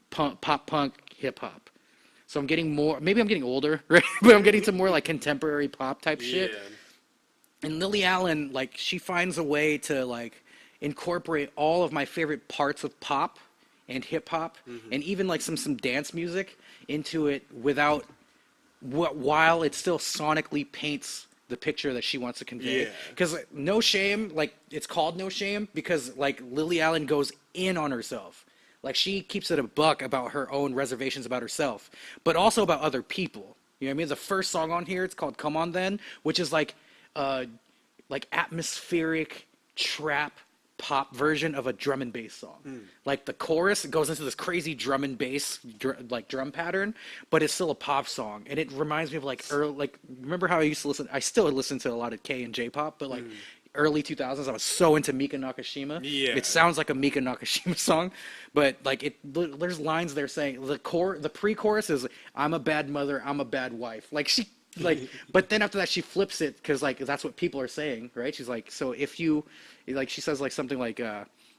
pop punk hip hop. So I'm getting more, maybe I'm getting older, right? But I'm getting to more like contemporary pop type shit. And Lily Allen, like, she finds a way to like incorporate all of my favorite parts of pop and hip hop and even like some dance music into it while it still sonically paints the picture that she wants to convey. Because No Shame, like, it's called No Shame because like Lily Allen goes in on herself. Like, she keeps it a buck about her own reservations about herself, but also about other people. You know what I mean? The first song on here, it's called Come On Then, which is like atmospheric trap pop version of a drum and bass song. Like the chorus goes into this crazy drum and bass drum pattern, but it's still a pop song, and it reminds me of like remember how I used to listen? I still listen to a lot of K and J pop, but like early 2000s, I was so into Mika Nakashima. It sounds like a Mika Nakashima song, but like there's lines there saying the pre-chorus is I'm a bad mother, I'm a bad wife. Like she. Like, but then after that she flips it because like that's what people are saying, right? She's like, so if you, like, she says like something like,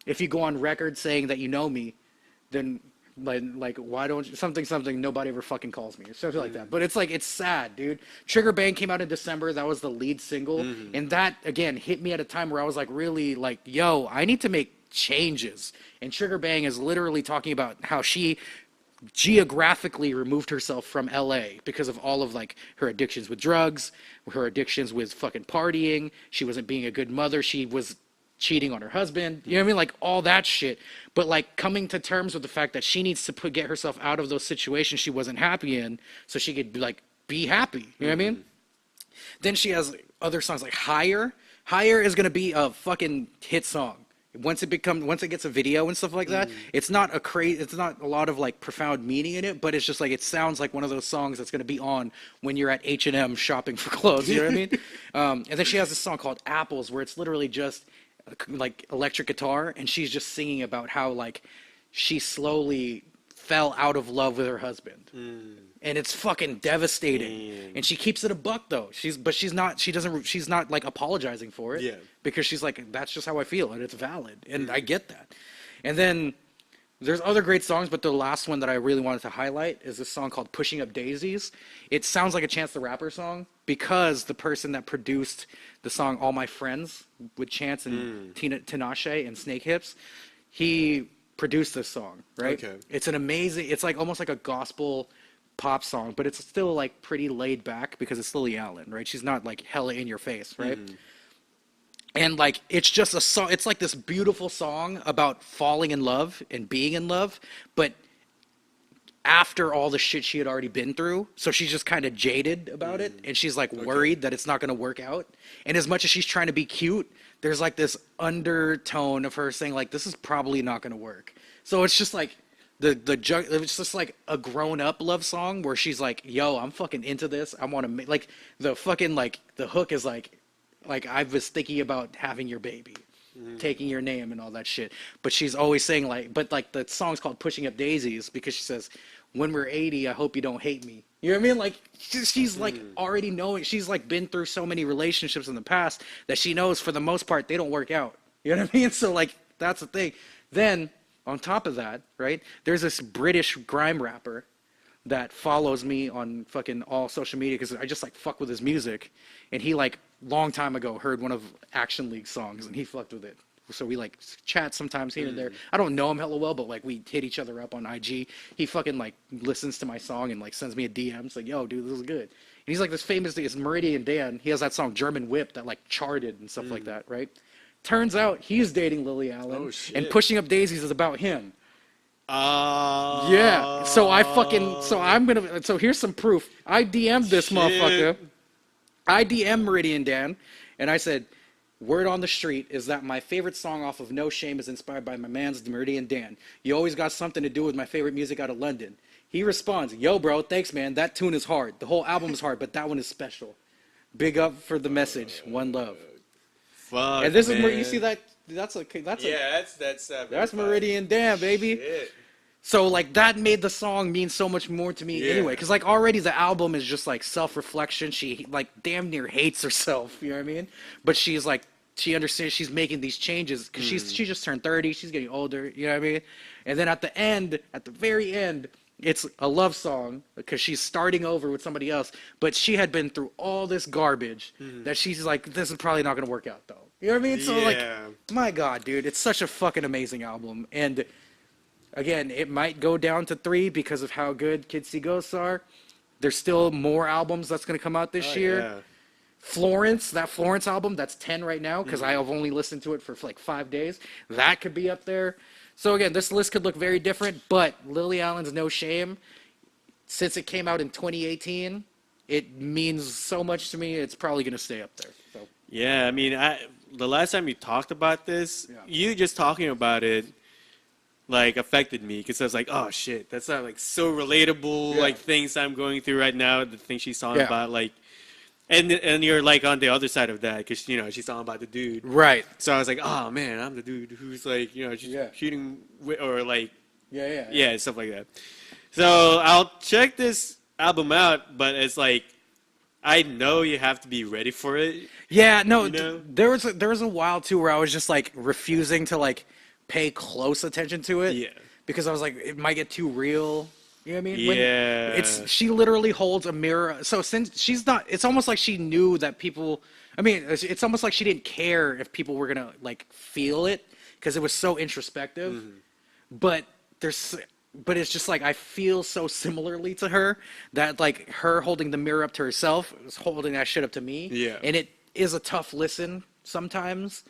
if you go on record saying that you know me, then like why don't you, something nobody ever fucking calls me or something like that. But it's like, it's sad, dude. Trigger Bang came out in December. That was the lead single, and that again hit me at a time where I was like really like, yo, I need to make changes. And Trigger Bang is literally talking about how she geographically removed herself from LA because of all of like her addictions with drugs, her addictions with fucking partying. She wasn't being a good mother. She was cheating on her husband. You know what I mean? Like all that shit. But like coming to terms with the fact that she needs to get herself out of those situations she wasn't happy in so she could like be happy. You know what I mean? Then she has other songs like Higher. Higher is going to be a fucking hit song. Once it gets a video and stuff like that, it's not a lot of like profound meaning in it, but it's just like it sounds like one of those songs that's going to be on when you're at H&M shopping for clothes. You know what I mean? And then she has this song called Apples, where it's literally just like electric guitar, and she's just singing about how like she slowly fell out of love with her husband. And it's fucking devastating. And she keeps it a buck though. She's not like apologizing for it. Yeah. Because she's like, that's just how I feel and it's valid. And I get that. And then there's other great songs, but the last one that I really wanted to highlight is this song called Pushing Up Daisies. It sounds like a Chance the Rapper song because the person that produced the song All My Friends with Chance and Tinashe and Snake Hips, he produced this song, right? Okay. It's it's like almost like a gospel pop song, but it's still like pretty laid back because it's Lily Allen, right? She's not like hella in your face, right? And like it's just a song. It's like this beautiful song about falling in love and being in love, but after all the shit she had already been through, so she's just kind of jaded about it, and she's like worried that it's not going to work out. And as much as she's trying to be cute, there's like this undertone of her saying like, this is probably not going to work. So it's just like it's just like a grown up love song where she's like, yo, I'm fucking into this. I want to make like the fucking like the hook is like I was thinking about having your baby, taking your name and all that shit. But she's always saying like, but like the song's called Pushing Up Daisies because she says, when we're 80, I hope you don't hate me. You know what I mean? Like she's like already knowing, she's like been through so many relationships in the past that she knows for the most part, they don't work out. You know what I mean? So like, that's the thing. Then on top of that, right, there's this British grime rapper that follows me on fucking all social media because I just like fuck with his music. And he like long time ago heard one of Action League songs and he fucked with it. So we like chat sometimes here and there. I don't know him hella well, but like we hit each other up on IG. He fucking like listens to my song and like sends me a DM. It's like, yo, dude, this is good. And he's like this famous, it's Meridian Dan. He has that song German Whip that like charted and stuff like that, right? Turns out he's dating Lily Allen. Oh, shit. And Pushing Up Daisies is about him. Yeah. So so here's some proof. I DM'd this motherfucker. I DM'd Meridian Dan and I said, word on the street is that my favorite song off of No Shame is inspired by my man's Meridian Dan. You always got something to do with my favorite music out of London. He responds, yo, bro, thanks, man. That tune is hard. The whole album is hard, but that one is special. Big up for the message. One love. Fuck, and this man. is where you see that. That's Meridian Dan, baby. Shit. So like that made the song mean so much more to me anyway, because like already the album is just like self-reflection. She like damn near hates herself, you know what I mean? But she's like, she understands she's making these changes because she just turned 30, she's getting older, you know what I mean? And then at the very end, it's a love song because she's starting over with somebody else, but she had been through all this garbage that she's like, this is probably not gonna work out though. You know what I mean? So like, my God, dude, it's such a fucking amazing album. And again, it might go down to 3 because of how good Kids See Ghosts are. There's still more albums that's going to come out this year. Yeah. Florence, that Florence album, that's 10 right now because I have only listened to it for like 5 days. That could be up there. So again, this list could look very different, but Lily Allen's No Shame, since it came out in 2018, it means so much to me, it's probably going to stay up there. So. Yeah, I mean, the last time you talked about this, you just talking about it, like affected me because I was like, oh shit, that's not like so relatable, like things I'm going through right now, the things she's talking about, like, and you're like on the other side of that because you know she's talking about the dude, right? So I was like, oh man, I'm the dude who's like, you know, shooting or like, stuff like that. So I'll check this album out, but it's like, I know you have to be ready for it. Yeah, no, you know? there was a while too where I was just like refusing to like pay close attention to it because I was like it might get too real, you know what I mean? She literally holds a mirror, so since she's not, it's almost like she knew that people, I mean it's almost like she didn't care if people were gonna like feel it because it was so introspective, but it's just like I feel so similarly to her that like her holding the mirror up to herself is holding that shit up to me, and it is a tough listen sometimes,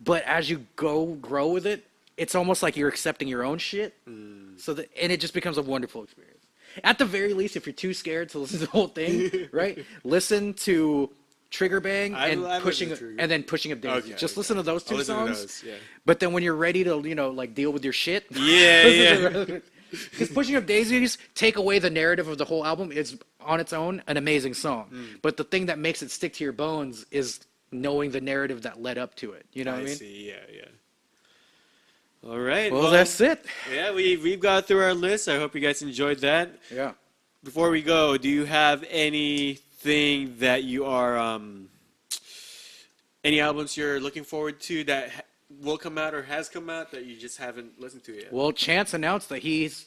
but as you grow with it, it's almost like you're accepting your own shit. And it just becomes a wonderful experience. At the very least, if you're too scared to listen to the whole thing, right? Listen to Trigger Bang and Pushing Up Daisies. Okay, just listen to those two songs. To those, But then when you're ready to, you know, like deal with your shit. Because Pushing Up Daisies, take away the narrative of the whole album, is on its own an amazing song. But the thing that makes it stick to your bones is knowing the narrative that led up to it. You know what I mean? See, yeah. All right. Well, that's it. Yeah, we've got through our list. I hope you guys enjoyed that. Yeah. Before we go, do you have anything that you are any albums you're looking forward to that will come out or has come out that you just haven't listened to yet? Well, Chance announced that he's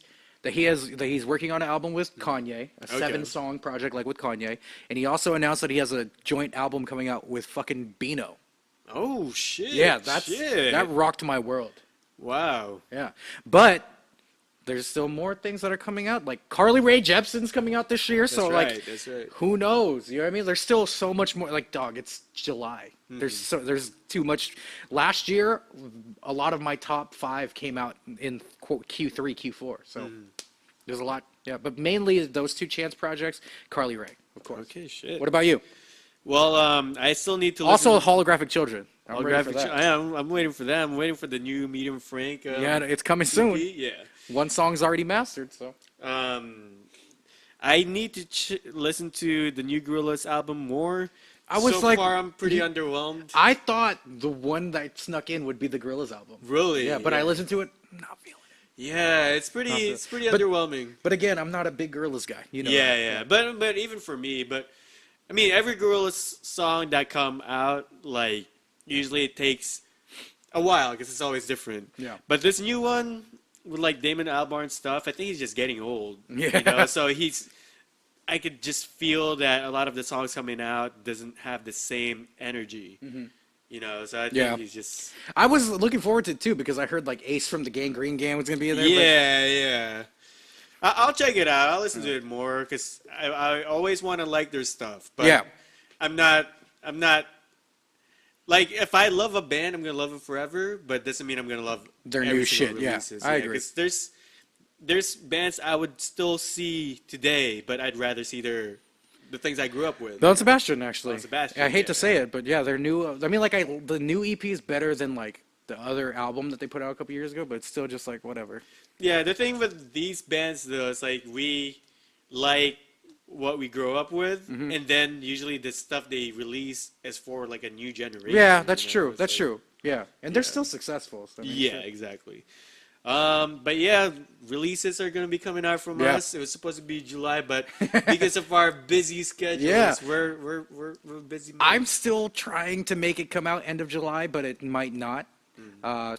working on an album with Kanye, a 7-song project like with Kanye, and he also announced that he has a joint album coming out with fucking Beano. Oh shit! Yeah, that rocked my world. Wow. Yeah, but there's still more things that are coming out. Like Carly Rae Jepsen's coming out this year, that's right. Who knows? You know what I mean? There's still so much more. Like, dog, it's July. There's too much. Last year, a lot of my top 5 came out in quote Q3, Q4. So there's a lot. Yeah, but mainly those 2 Chance projects, Carly Rae, of course. Okay, shit. What about you? Well, I still need to also Holographic Children. I'm waiting for that. I'm waiting for the new Medium Franc. Yeah, it's coming soon. EP. Yeah. One song's already mastered, so. I need to listen to the new Gorillaz album more. So far, I'm pretty underwhelmed. I thought the one that snuck in would be the Gorillaz album. Really? Yeah, but I listened to it, not feeling it. Yeah, it's pretty underwhelming. But again, I'm not a big Gorillaz guy. You know. Yeah. But even for me, I mean, every Gorillaz song that come out, like, usually it takes a while because it's always different. Yeah. But this new one with like Damon Albarn stuff, I think he's just getting old. Yeah. You know? So I could just feel that a lot of the songs coming out doesn't have the same energy. You know, so I think he's just. I was looking forward to it too because I heard like Ace from the Gangrene Gang was gonna be in there. Yeah. I'll check it out. I'll listen to it more because I always want to like their stuff. But I'm not. Like, if I love a band, I'm gonna love it forever. But doesn't mean I'm gonna love their new shit. Releases. I agree. Because there's bands I would still see today, but I'd rather see the things I grew up with. Don Sebastian, actually. Don Sebastian, I hate to say it, but yeah, their new. I mean, like the new EP is better than like the other album that they put out a couple years ago, but it's still just like whatever. Yeah, the thing with these bands though is like we like what we grow up with, and then usually the stuff they release is for like a new generation. Yeah, that's true. That's true. Yeah, and they're still successful. So exactly. But yeah, releases are going to be coming out from us. It was supposed to be July, but because of our busy schedules, we're busy. I'm still trying to make it come out end of July, but it might not.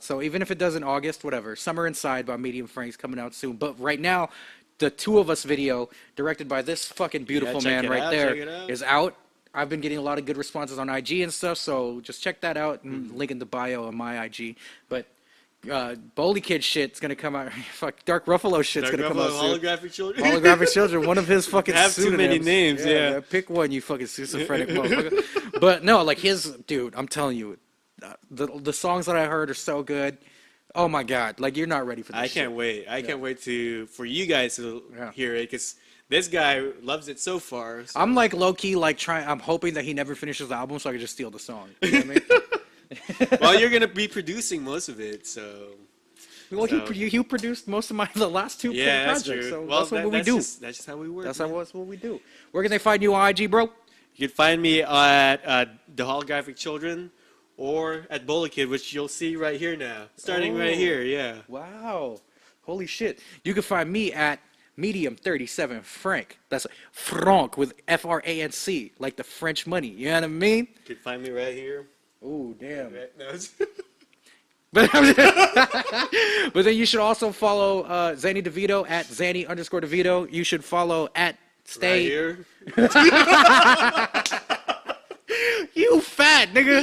So even if it does in August, whatever. Summer Inside by Medium Frank's coming out soon. But right now, the Two of Us video, directed by this fucking beautiful man right there, is out. I've been getting a lot of good responses on IG and stuff, so just check that out and link in the bio on my IG. But Boldy Kid shit's gonna come out. Fuck, Dark Ruffalo shit's gonna come out soon. Holographic Children. Holographic Children. One of his fucking have pseudonyms. Too many names. Yeah. Pick one, you fucking schizophrenic motherfucker. But no, like his dude. I'm telling you, the songs that I heard are so good. Oh my god! Like you're not ready for this. I can't wait. I can't wait for you guys to hear it because this guy loves it so far. So. I'm like low key like trying. I'm hoping that he never finishes the album so I can just steal the song. You know what I mean? Well, you're gonna be producing most of it, so. Well, he produced most of the last 2 projects. That's true. So well, that's what we do. That's just how we work. That's what we do. Where can they find you on IG, bro? You can find me at the Holographic Children. Or at Bola Kid, which you'll see right here now. Starting right here, yeah. Wow. Holy shit. You can find me at Medium 37 Franc. That's Franc with Franc, like the French money. You know what I mean? You can find me right here. Oh, damn. Right, no, but then you should also follow Zanny DeVito at Zanny_DeVito. You should follow at Stay. Right here. You fat nigga.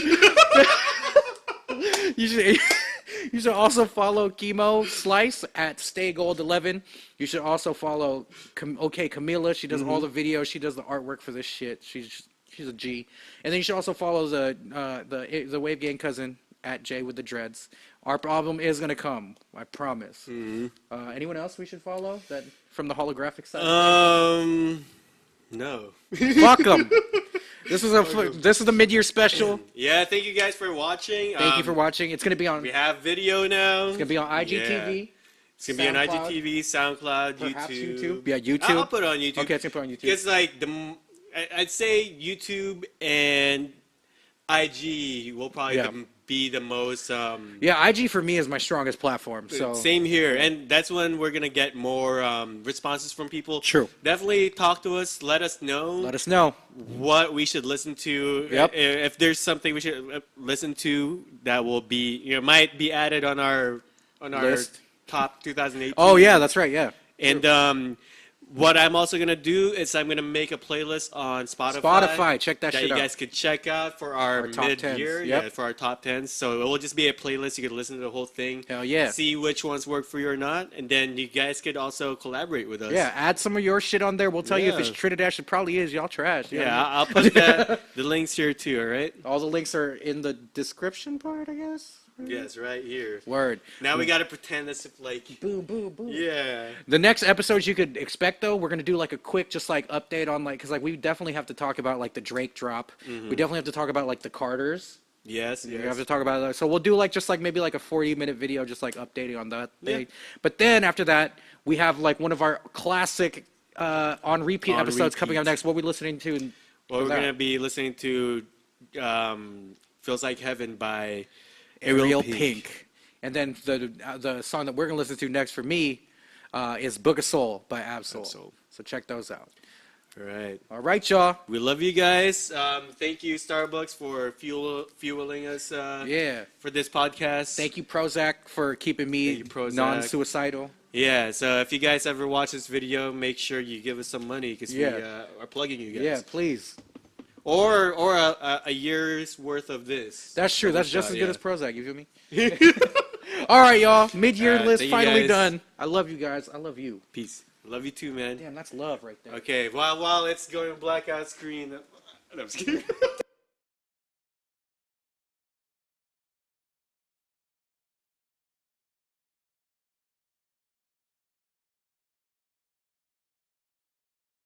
You should also follow Chemo Slice at StayGold11. You should also follow Camila. She does all the videos. She does the artwork for this shit. She's a G. And then you should also follow the Wave Gang cousin at Jay with the Dreads. Our album is gonna come. I promise. Anyone else we should follow that from the holographic side? No. Fuck them. This is the mid-year special. Yeah, thank you guys for watching. Thank you for watching. It's gonna be on. We have video now. It's gonna be on IGTV. It's gonna be on IGTV, SoundCloud, YouTube. Yeah, YouTube. I'll put it on YouTube. Okay, it's gonna put on YouTube. It's like I'd say YouTube and IG will probably be the be the most. Yeah, IG for me is my strongest platform. So same here, and that's when we're gonna get more responses from people. True. Definitely talk to us. Let us know. Let us know what we should listen to. Yep. If there's something we should listen to that will be, might be added on our list. top 2018. Oh yeah, that's right. Yeah. And what I'm also gonna do is I'm gonna make a playlist on Spotify. Spotify, check that shit out. You guys could check out for our top mid-year, 10s. Yep. yeah, for our top 10s. So it will just be a playlist. You can listen to the whole thing. Hell yeah. See which ones work for you or not, and then you guys could also collaborate with us. Yeah, add some of your shit on there. We'll tell you if it's Trinidad. It probably is. Y'all trash. Yeah, I'll put the links here too. All right. All the links are in the description part, I guess. Yes, right here. Word. Now we gotta pretend as if like. Boom, boom, boom. Yeah. The next episodes you could expect though, we're gonna do like a quick, just like update on like, cause like we definitely have to talk about like the Drake drop. We definitely have to talk about like the Carters. Yes. We have to talk about that. So we'll do like just like maybe like a 40-minute video, just like updating on that thing. Yeah. But then after that, we have like one of our classic on repeat episodes coming up next. What are we listening to? Well, we're gonna be listening to "Feels Like Heaven" by Ariel Pink. And then the song that we're gonna listen to next for me is "Book of Soul" by Absol. So check those out. All right, y'all. We love you guys. Thank you, Starbucks, for fueling us. For this podcast. Thank you, Prozac, for keeping me non-suicidal. Yeah. So if you guys ever watch this video, make sure you give us some money because we are plugging you guys. Yeah, please. Or a year's worth of this. That's true. That's just as good as Prozac. You feel me? All right, y'all. Mid-year list finally done. I love you guys. I love you. Peace. Love you too, man. Damn, that's love right there. Okay. While it's going blackout screen, I'm just kidding.